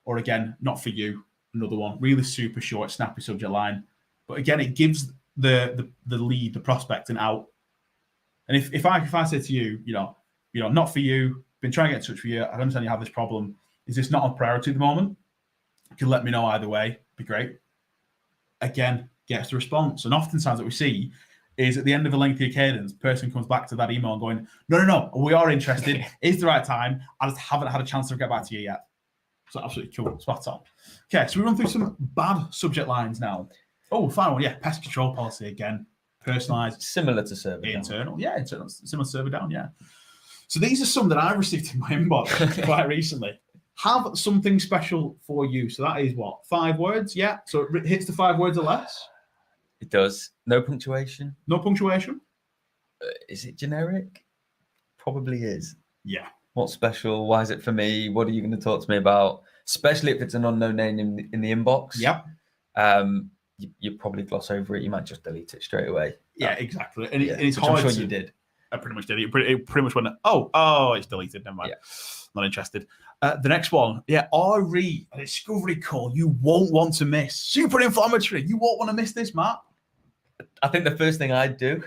Or again, not for you. Another one, really super short, snappy subject line. But again, it gives the lead, the prospect, and out. And if I say to you, not for you, been trying to get in touch with you, I understand you have this problem. Is this not a priority at the moment? You can let me know either way. Be great. Again, gets the response. And oftentimes what we see is at the end of a lengthy cadence, person comes back to that email and going, no, we are interested. It's the right time. I just haven't had a chance to get back to you yet. So absolutely cool. Spot on. Okay, so we run through some bad subject lines now. Oh, final one. Yeah, pest control policy again. Personalized. Similar to server internal. Yeah, internal. Similar to server down, yeah. So these are some that I received in my inbox quite recently. Have something special for you. So that is what? 5 words? Yeah. So it hits the 5 words or less? It does. No punctuation. No punctuation? Is it generic? Probably is. Yeah. What's special? Why is it for me? What are you going to talk to me about? Especially if it's an unknown name in the inbox. Yep. You probably gloss over it. You might just delete it straight away. Yeah, exactly. And it's which hard. I'm sure you did. I pretty much did. It pretty much went, oh, it's deleted. Never mind. Yeah. Not interested. The next one, RE, a discovery call you won't want to miss. Super inflammatory. You won't want to miss this, Matt. I think the first thing I'd do,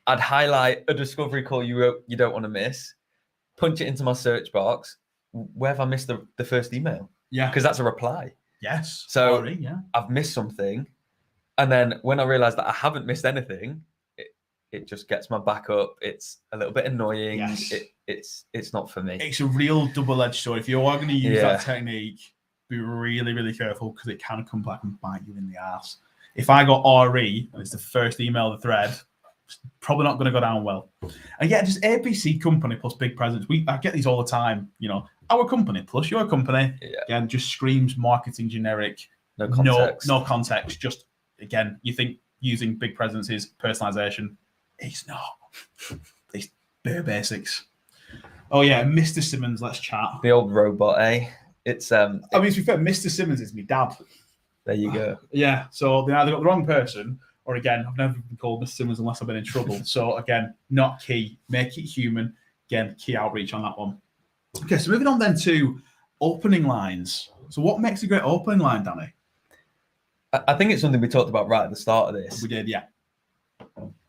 I'd highlight a discovery call you don't want to miss, punch it into my search box. Where have I missed the first email? Yeah. Because that's a reply. Yes. So RE, yeah. I've missed something. And then when I realize that I haven't missed anything, it just gets my back up. It's a little bit annoying. Yes. It's not for me. It's a real double-edged sword. If you are going to use that technique, be really, really careful because it can come back and bite you in the ass. If I got RE and it's the first email of the thread, it's probably not going to go down well. And yeah, just ABC company plus big presence. I get these all the time. Our company plus your company. Yeah. Again, just screams marketing generic. No context. No context. Just again, you think using big presence is personalization. It's not. It's bare basics. Oh yeah, Mr. Simmons, let's chat. The old robot, eh? It's I mean, to be fair, Mr. Simmons is my dad. There you go. Yeah, so they either got the wrong person, or again, I've never been called Mr. Simmons unless I've been in trouble. So again, not key. Make it human. Again, key outreach on that one. Okay, so moving on then to opening lines. So what makes a great opening line, Danny? I think it's something we talked about right at the start of this. We did, yeah.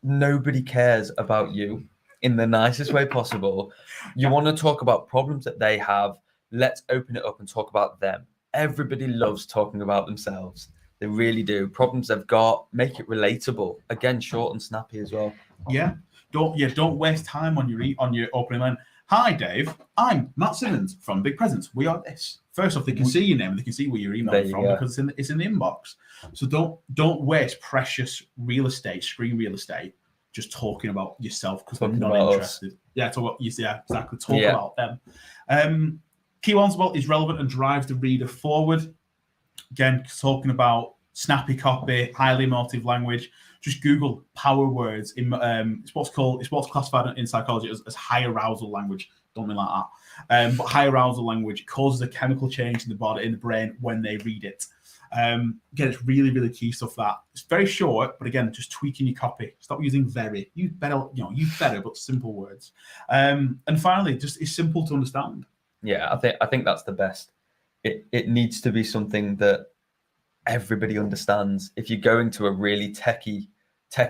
Nobody cares about you in the nicest way possible. You want to talk about problems that they have. Let's open it up and talk about them. Everybody loves talking about themselves. They really do. Problems they've got, make it relatable. Again, short and snappy as well. Yeah. Don't waste time on your opening line. Hi, Dave. I'm Matt Simmons from Big Presence. We are this. First off, they can see your name and they can see where you're emailing from because it's in the inbox. So don't waste precious real estate, screen real estate, just talking about yourself because they're not interested. Us. Yeah, talk about exactly. Talk about them. Key ones about is relevant and drives the reader forward. Again, talking about snappy copy, highly emotive language. Just Google power words. It's what's classified in psychology as high arousal language. Don't mean like that. But high arousal language causes a chemical change in the brain when they read it. Again, it's really, really key stuff. That it's very short, but again, just tweaking your copy. Stop using very. Use better, but simple words. And finally, just it's simple to understand. Yeah, I think that's the best. It needs to be something that everybody understands. If you're going to a really techie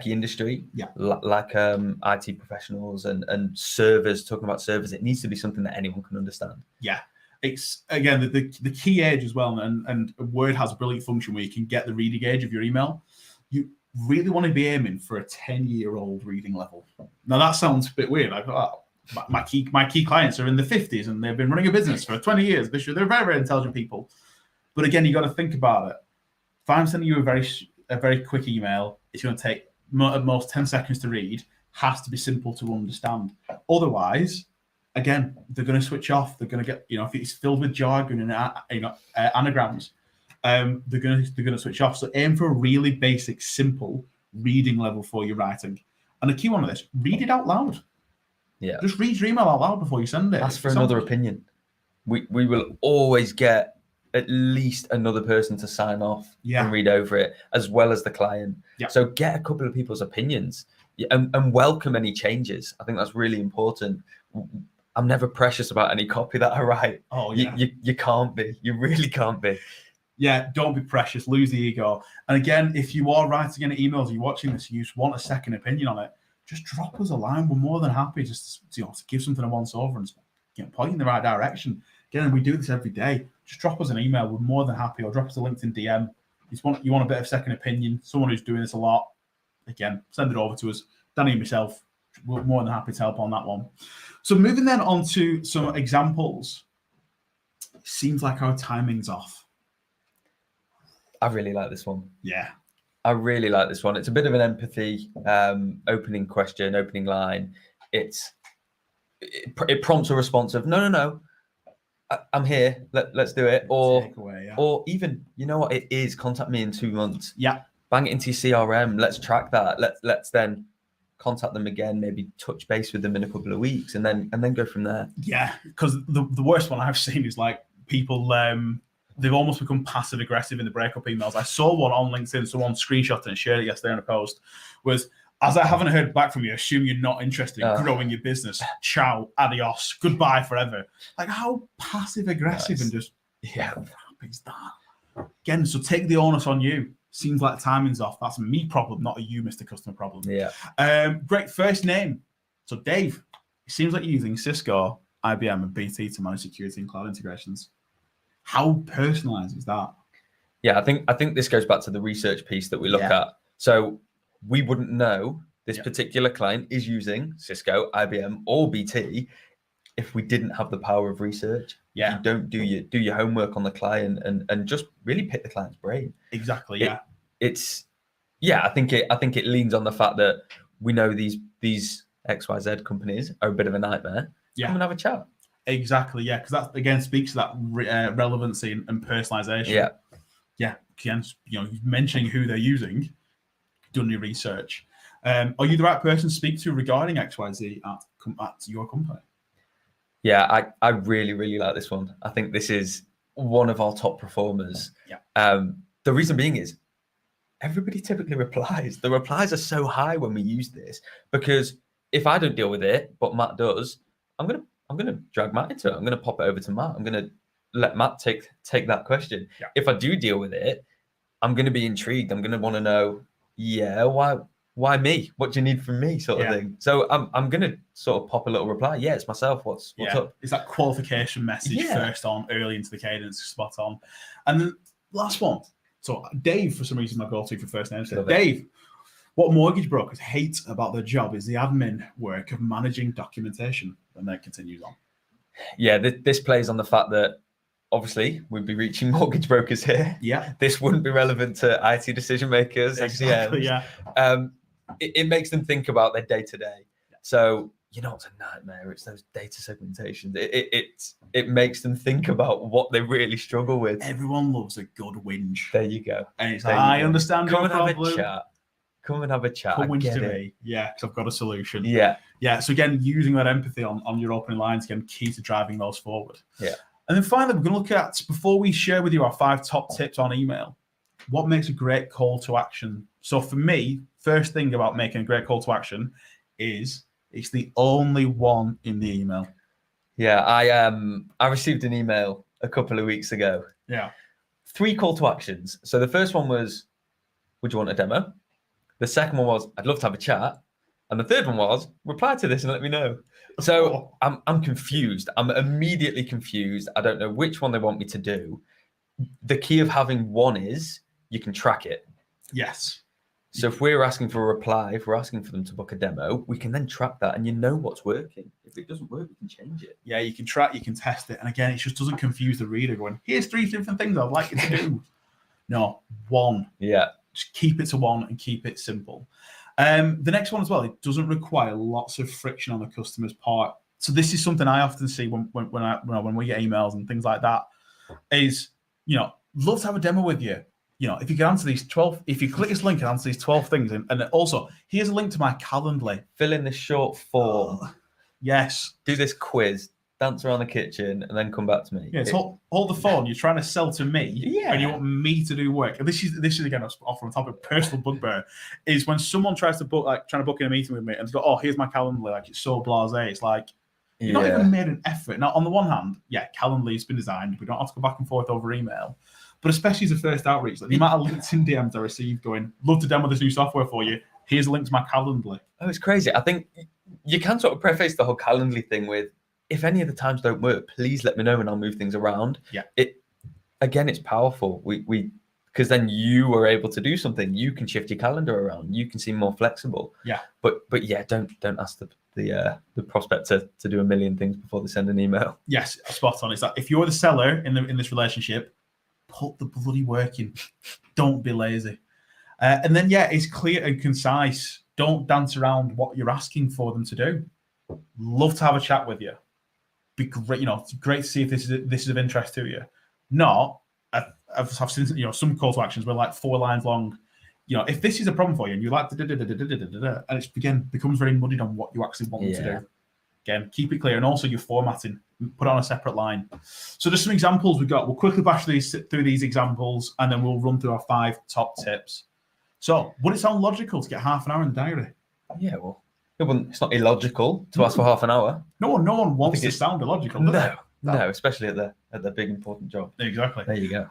industry, like IT professionals and servers, talking about servers, it needs to be something that anyone can understand. Yeah. It's again the key age as well, and Word has a brilliant function where you can get the reading age of your email. You really want to be aiming for a 10-year-old reading level. Now that sounds a bit weird. Like, my key clients are in the 50s and they've been running a business for 20 years. They're very, very intelligent people. But again, you got to think about it. If I'm sending you a very quick email, it's going to take at most 10 seconds to read. Has to be simple to understand. Otherwise, again, they're going to switch off. They're going to get, if it's filled with jargon and anagrams, they're going to switch off. So aim for a really basic, simple reading level for your writing. And the key one of this: read it out loud. Yeah. Just read your email out loud before you send it. Ask for another opinion. We will always get at least another person to sign off and read over it, as well as the client. Yeah. So get a couple of people's opinions and welcome any changes. I think that's really important. I'm never precious about any copy that I write. Oh, yeah. You can't be. You really can't be. Yeah, don't be precious, lose the ego. And again, if you are writing any emails, you're watching this, you just want a second opinion on it, just drop us a line. We're more than happy just to give something a once over and point in the right direction. Again, we do this every day. Just drop us an email. We're more than happy, or drop us a LinkedIn DM. You want a bit of second opinion, someone who's doing this a lot. Again, send it over to us. Danny and myself, we're more than happy to help on that one. So moving then on to some examples. It seems like our timing's off. I really like this one. Yeah. I really like this one. It's a bit of an empathy opening question, opening line. It prompts a response of no. I'm here. Let's do it. Or even, you know what? It is contact me in 2 months. Yeah. Bang it into your CRM. Let's track that. Let's then contact them again. Maybe touch base with them in a couple of weeks, and then go from there. Yeah, because the worst one I've seen is like people. They've almost become passive aggressive in the breakup emails. I saw one on LinkedIn. Someone screenshot it and shared it yesterday on a post. Was, as I haven't heard back from you, assume you're not interested in growing your business. Ciao, adios, goodbye forever. Like, how passive aggressive and just crap is that? Again, so take the onus on you. Seems like timing's off. That's a me problem, not a you, Mr. Customer problem. Yeah. Great first name. So Dave, it seems like you're using Cisco, IBM, and BT to manage security and cloud integrations. How personalized is that? Yeah, I think this goes back to the research piece that we look at. So we wouldn't know this particular client is using Cisco, IBM, or BT if we didn't have the power of research. Yeah. You don't do your homework on the client and just really pick the client's brain. Exactly. Yeah. I think it leans on the fact that we know these XYZ companies are a bit of a nightmare. Yeah. Come and have a chat. Exactly, yeah, because that again speaks to that relevancy and personalization. Yeah. Again, mentioning who they're using, done your research. Are you the right person to speak to regarding XYZ at your company? Yeah, I really, really like this one. I think this is one of our top performers. Yeah. The reason being is everybody typically replies. The replies are so high when we use this because if I don't deal with it, but Matt does, I'm gonna drag Matt into it. I'm gonna pop it over to Matt. I'm gonna let Matt take that question. Yeah. If I do deal with it, I'm gonna be intrigued. I'm gonna want to know, why me? What do you need from me, sort of thing. So I'm gonna sort of pop a little reply. Yeah, it's myself. What's up? It's that qualification message first on, early into the cadence, spot on. And then last one. So Dave, for some reason, my go-to for first name said, Dave, what mortgage brokers hate about their job is the admin work of managing documentation. And then continues on. Yeah, this plays on the fact that obviously we'd be reaching mortgage brokers here. Yeah. This wouldn't be relevant to IT decision makers. Exactly, XCMs. It makes them think about their day-to-day. So, it's a nightmare. It's those data segmentations. It makes them think about what they really struggle with. Everyone loves a good whinge. There you go. And it's like, I understand your problem. Come and have a chat. Come whinge to me. Yeah, because I've got a solution. Yeah. Yeah, so again, using that empathy on your opening lines, again, key to driving those forward. Yeah. And then finally, we're going to look at, before we share with you our 5 top tips on email, what makes a great call to action. So for me, first thing about making a great call to action is it's the only one in the email. Yeah, I received an email a couple of weeks ago. Yeah. 3 call to actions. So the first one was, would you want a demo? The second one was, I'd love to have a chat. And the third one was, reply to this and let me know. So I'm confused. I'm immediately confused. I don't know which one they want me to do. The key of having one is you can track it. Yes. So if we're asking for a reply, if we're asking for them to book a demo, we can then track that and you know what's working. If it doesn't work, we can change it. Yeah, you can track, you can test it. And again, it just doesn't confuse the reader going, here's 3 different things I'd like you to do. No, one. Yeah. Just keep it to one and keep it simple. The next one as well, it doesn't require lots of friction on the customer's part. So this is something I often see when we get emails and things like that is, love to have a demo with you. If you can answer these 12, if you click this link and answer these 12 things, and also here's a link to my Calendly. Fill in the short form. Yes. Do this quiz, dance around the kitchen, and then come back to me. Yeah, hold the phone. You're trying to sell to me, and you want me to do work. And this is again off on top of personal bugbear, is when someone tries to book in a meeting with me and go, oh, here's my Calendly, like it's so blasé. It's like you've not even made an effort. Now, on the one hand, Calendly's been designed. We don't have to go back and forth over email. But especially as a first outreach, like the amount of LinkedIn DMs I received going, love to demo this new software for you. Here's a link to my Calendly. Oh, it's crazy. I think you can sort of preface the whole Calendly thing with, if any of the times don't work, please let me know and I'll move things around. Yeah. It's powerful. Because then you are able to do something. You can shift your calendar around. You can seem more flexible. Yeah. But yeah, don't ask the prospect to do a million things before they send an email. Yes, spot on. It's that if you're the seller in this relationship, put the bloody work in. Don't be lazy. And then it's clear and concise. Don't dance around what you're asking for them to do. Love to have a chat with you. Be great. It's great to see if this is of interest to you. Not. I've seen some call to actions were like 4 lines long. If this is a problem for you and you like and it becomes very muddied on what you actually want them to do. Again, keep it clear, and also your formatting, put it on a separate line. So just some examples we've got. We'll quickly bash through these examples, and then we'll run through our 5 top tips. So would it sound logical to get half an hour in the diary? Yeah, well, it's not illogical to ask for half an hour. No one wants to sound illogical, does it? No, especially at the big important job. Exactly. There you go.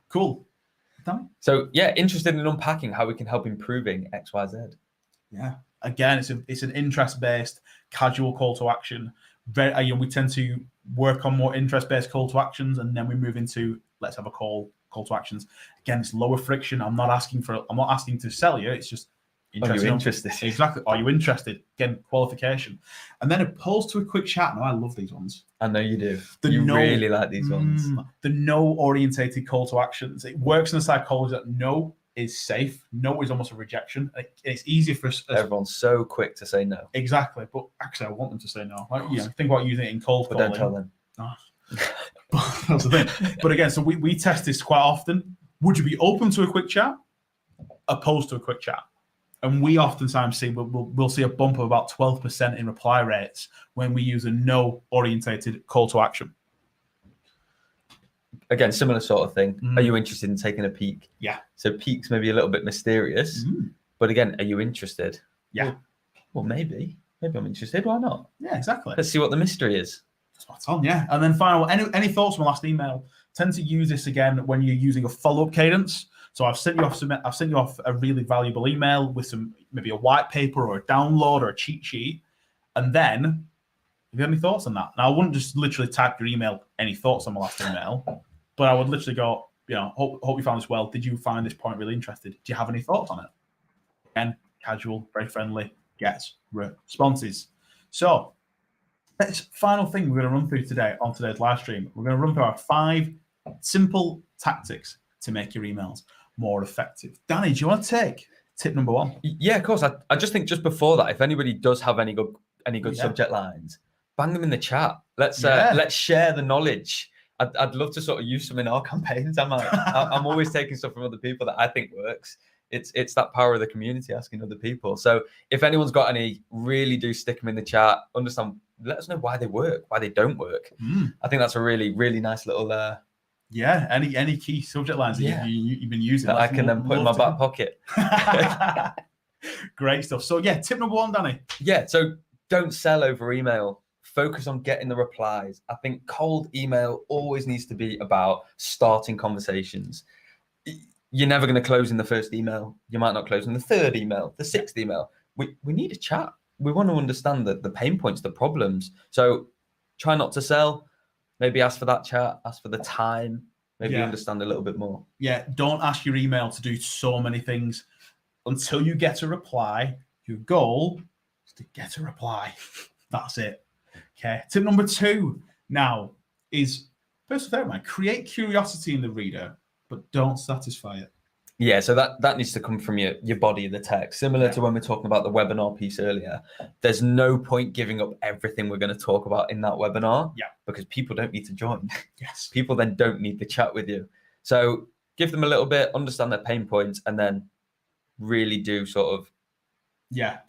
Cool. Danny? So interested in unpacking how we can help improving XYZ. Yeah. Again, it's an interest-based, casual call to action. We tend to work on more interest-based call to actions, and then we move into let's have a call to actions. Again, it's lower friction. I'm not asking to sell you. It's just Are you interested? Exactly. Are you interested? Again, qualification. And then opposed to a quick chat. Now, I love these ones. I know you do. You really like these ones. The no-orientated call to actions. It works in the psychology that no is safe. No is almost a rejection. It's easier for us. Everyone's so quick to say no. Exactly. But actually, I want them to say no. Think about using it in cold calling. But don't tell them. That's the thing. But again, so we test this quite often. Would you be open to a quick chat? Opposed to a quick chat? And we oftentimes see we'll see a bump of about 12% in reply rates when we use a no-orientated call to action. Again, similar sort of thing. Are you interested in taking a peek? Yeah. So peek's maybe a little bit mysterious, but again, are you interested? Yeah. Well, maybe I'm interested. Why not? Yeah, exactly. Let's see what the mystery is. Spot on, yeah. And then final, any thoughts from my last email? Tend to use this again when you're using a follow-up cadence. So I've sent you off a really valuable email with maybe a white paper or a download or a cheat sheet, and then have you got any thoughts on that? Now I wouldn't just literally type your email, any thoughts on my last email, but I would literally go, hope you found this well. Did you find this point really interesting? Do you have any thoughts on it? Again, casual, very friendly, gets responses. So that's final thing we're going to run through today on today's live stream. We're going to run through our 5 simple tactics to make your emails more effective. Danny, do you want to take tip number 1? Yeah, of course. I just think just before that, if anybody does have any good subject lines, bang them in the chat. Let's share the knowledge. I'd love to sort of use some in our campaigns. I'm always taking stuff from other people that I think works. It's that power of the community, asking other people. So if anyone's got any, really do stick them in the chat. Understand, let us know why they work, why they don't work. I think that's a really, really nice little any key subject lines that you've been using that I can then put in my back pocket. Great stuff. So tip number 1, Danny. So don't sell over email. Focus on getting the replies. I think cold email always needs to be about starting conversations. You're never going to close in the first email. You might not close in the 3rd email, the 6th email. We need a chat. We want to understand the pain points, the problems. So try not to sell. Maybe ask for that chat, ask for the time, maybe understand a little bit more. Yeah, don't ask your email to do so many things. Until you get a reply, your goal is to get a reply. That's it. Okay. Tip number 2 now is, first of all, create curiosity in the reader, but don't satisfy it. Yeah, so that needs to come from your body, the text. Similar to when we're talking about the webinar piece earlier, there's no point giving up everything we're going to talk about in that webinar because people don't need to join. Yes. People then don't need to chat with you. So give them a little bit, understand their pain points, and then really do sort of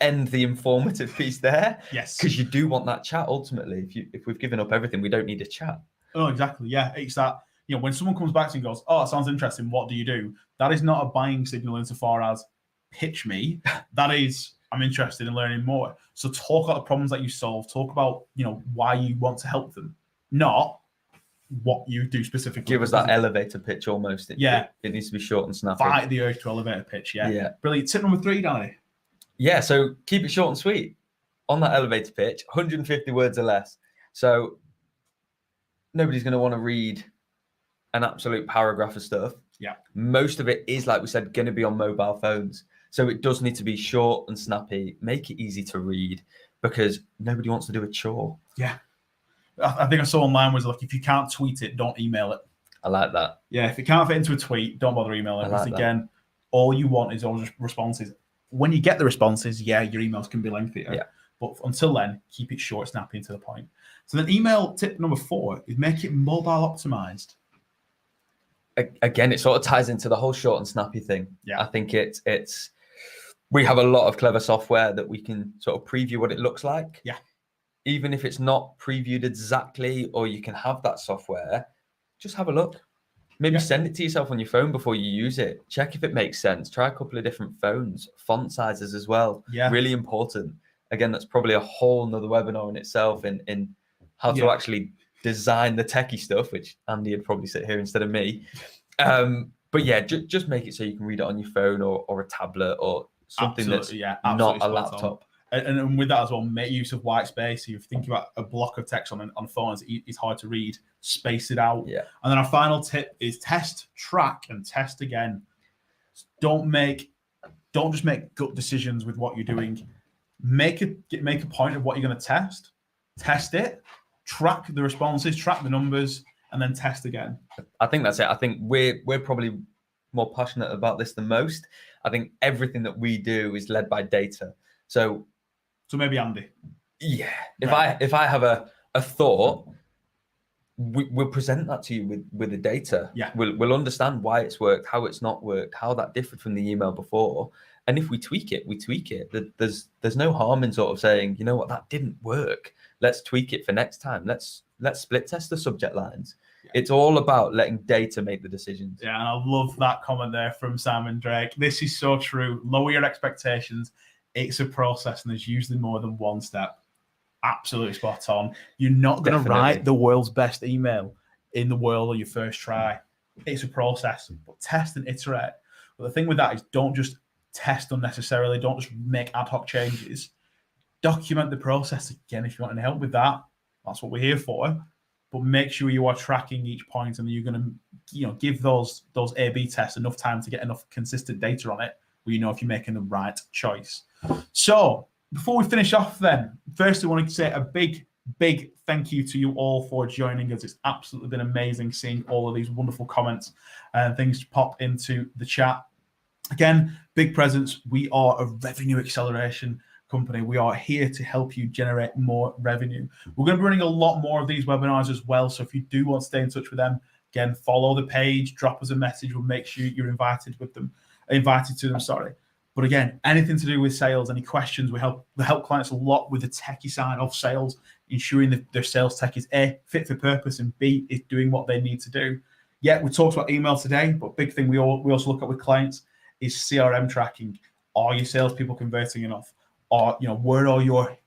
end the informative piece there. Yes. Because you do want that chat ultimately. If we've given up everything, we don't need a chat. Oh, exactly. Yeah, it's that. When someone comes back to you and goes, "Oh, it sounds interesting. What do you do?" That is not a buying signal insofar as pitch me. That is, I'm interested in learning more. So talk about the problems that you solve. Talk about, why you want to help them. Not, what you do specifically. Give us that elevator pitch almost. It needs to be short and snappy. Fight the urge to elevator pitch. Yeah. Brilliant. Tip number 3, Danny. Yeah, so keep it short and sweet. On that elevator pitch, 150 words or less. So nobody's going to want to read an absolute paragraph of stuff. Yeah. Most of it is, like we said, going to be on mobile phones. So it does need to be short and snappy. Make it easy to read because nobody wants to do a chore. Yeah. I think I saw online was like, if you can't tweet it, don't email it. I like that. Yeah, if it can't fit into a tweet, don't bother emailing it. Because again, all you want is always responses. When you get the responses, your emails can be lengthier. Yeah. But until then, keep it short, snappy, and to the point. So then email tip number 4 is make it mobile optimized. Again, it sort of ties into the whole short and snappy thing. Yeah. I think it's we have a lot of clever software that we can sort of preview what it looks like. Yeah. Even if it's not previewed exactly, or you can have that software, just have a look. Maybe send it to yourself on your phone before you use it. Check if it makes sense. Try a couple of different phones, font sizes as well. Yeah. Really important. Again, that's probably a whole nother webinar in itself in how to actually design the techie stuff, which Andy would probably sit here instead of me. But yeah, just make it so you can read it on your phone or a tablet or something that's not a laptop. And with that as well, make use of white space. If you think about a block of text on phones, it's hard to read. Space it out. Yeah. And then our final tip is test, track, and test again. Don't just make gut decisions with what you're doing. Make a point of what you're going to test. Test it. Track the responses. Track the numbers, and then test again. I think that's it. I think we're probably more passionate about this than most. I think everything that we do is led by data. So maybe Andy. Yeah. If I have a thought, we'll present that to you with the data. Yeah. We'll understand why it's worked, how it's not worked, how that differed from the email before. And if we tweak it, we tweak it. There's no harm in sort of saying, you know what, that didn't work. Let's tweak it for next time. Let's split test the subject lines. Yeah. It's all about letting data make the decisions. Yeah, and I love that comment there from Simon Drake. This is so true. Lower your expectations. It's a process, and there's usually more than one step. Absolutely spot on. You're not going to write the world's best email in the world on your first try. It's a process, but test and iterate. But the thing with that is don't just test unnecessarily. Don't just make ad hoc changes. Document the process. Again, if you want any help with that, that's what we're here for. But make sure you are tracking each point, and you're going to, give those A/B tests enough time to get enough consistent data on it, where you know if you're making the right choice. So before we finish off then, first I want to say a big thank you to you all for joining us. It's absolutely been amazing seeing all of these wonderful comments and things pop into the chat. Again, big presence. We are a revenue acceleration company. We are here to help you generate more revenue. We're going to be running a lot more of these webinars as well. So if you do want to stay in touch with them, again, follow the page, drop us a message. We'll make sure you're invited to them. But again, anything to do with sales, any questions, we help clients a lot with the techie side of sales, ensuring that their sales tech is A, fit for purpose, and B, is doing what they need to do. Yeah, we talked about email today, but big thing we also look at with clients is CRM tracking. Are your salespeople converting enough? Where are your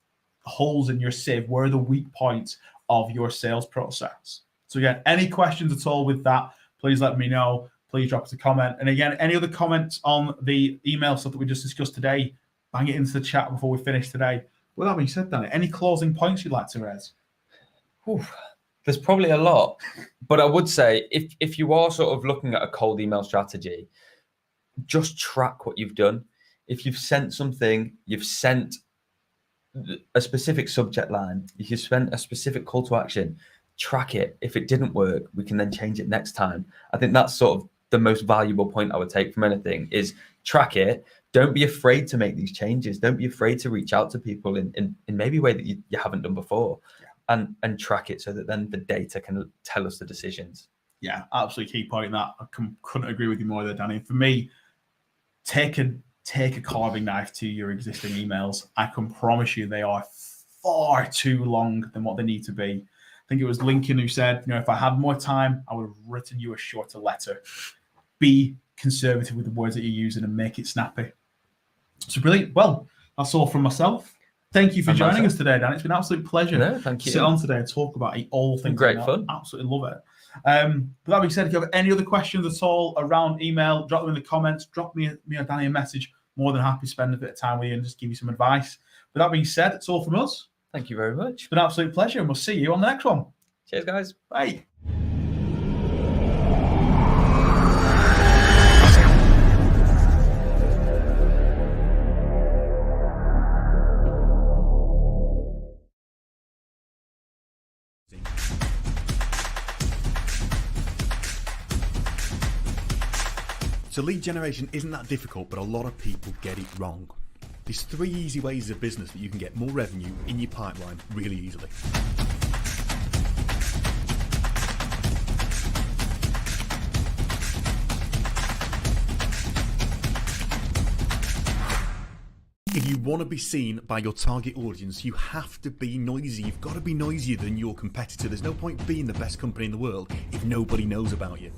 holes in your sieve? Where are the weak points of your sales process? So again, any questions at all with that, please let me know. Please drop us a comment. And again, any other comments on the email stuff that we just discussed today, bang it into the chat before we finish today. With that being said, Danny, any closing points you'd like to raise? There's probably a lot, but I would say if you are sort of looking at a cold email strategy, just track what you've done. If you've sent something, you've sent a specific subject line, if you've sent a specific call to action, track it. If it didn't work, we can then change it next time. I think that's sort of the most valuable point I would take from anything is track it. Don't be afraid to make these changes. Don't be afraid to reach out to people in maybe a way that you haven't done before, and track it so that then the data can tell us the decisions. Yeah, absolutely key point. That I couldn't agree with you more there, Danny. For me, take a carving knife to your existing emails. I can promise you they are far too long than what they need to be. I think it was Lincoln who said, if I had more time, I would have written you a shorter letter. Be conservative with the words that you're using and make it snappy. So brilliant. Well, that's all from myself. Thank you for joining us today, Dan. It's been an absolute pleasure. No, thank you. To sit on today and talk about all things. Great fun. Absolutely love it. But that being said, if you have any other questions at all around email, drop them in the comments, drop me or Danny a message. More than happy to spend a bit of time with you and just give you some advice. But that being said, it's all from us. Thank you very much. It's been an absolute pleasure, and we'll see you on the next one. Cheers, guys. Bye. So lead generation isn't that difficult, but a lot of people get it wrong. There's 3 easy ways of business that you can get more revenue in your pipeline really easily. If you want to be seen by your target audience, you have to be noisy. You've got to be noisier than your competitor. There's no point being the best company in the world if nobody knows about you.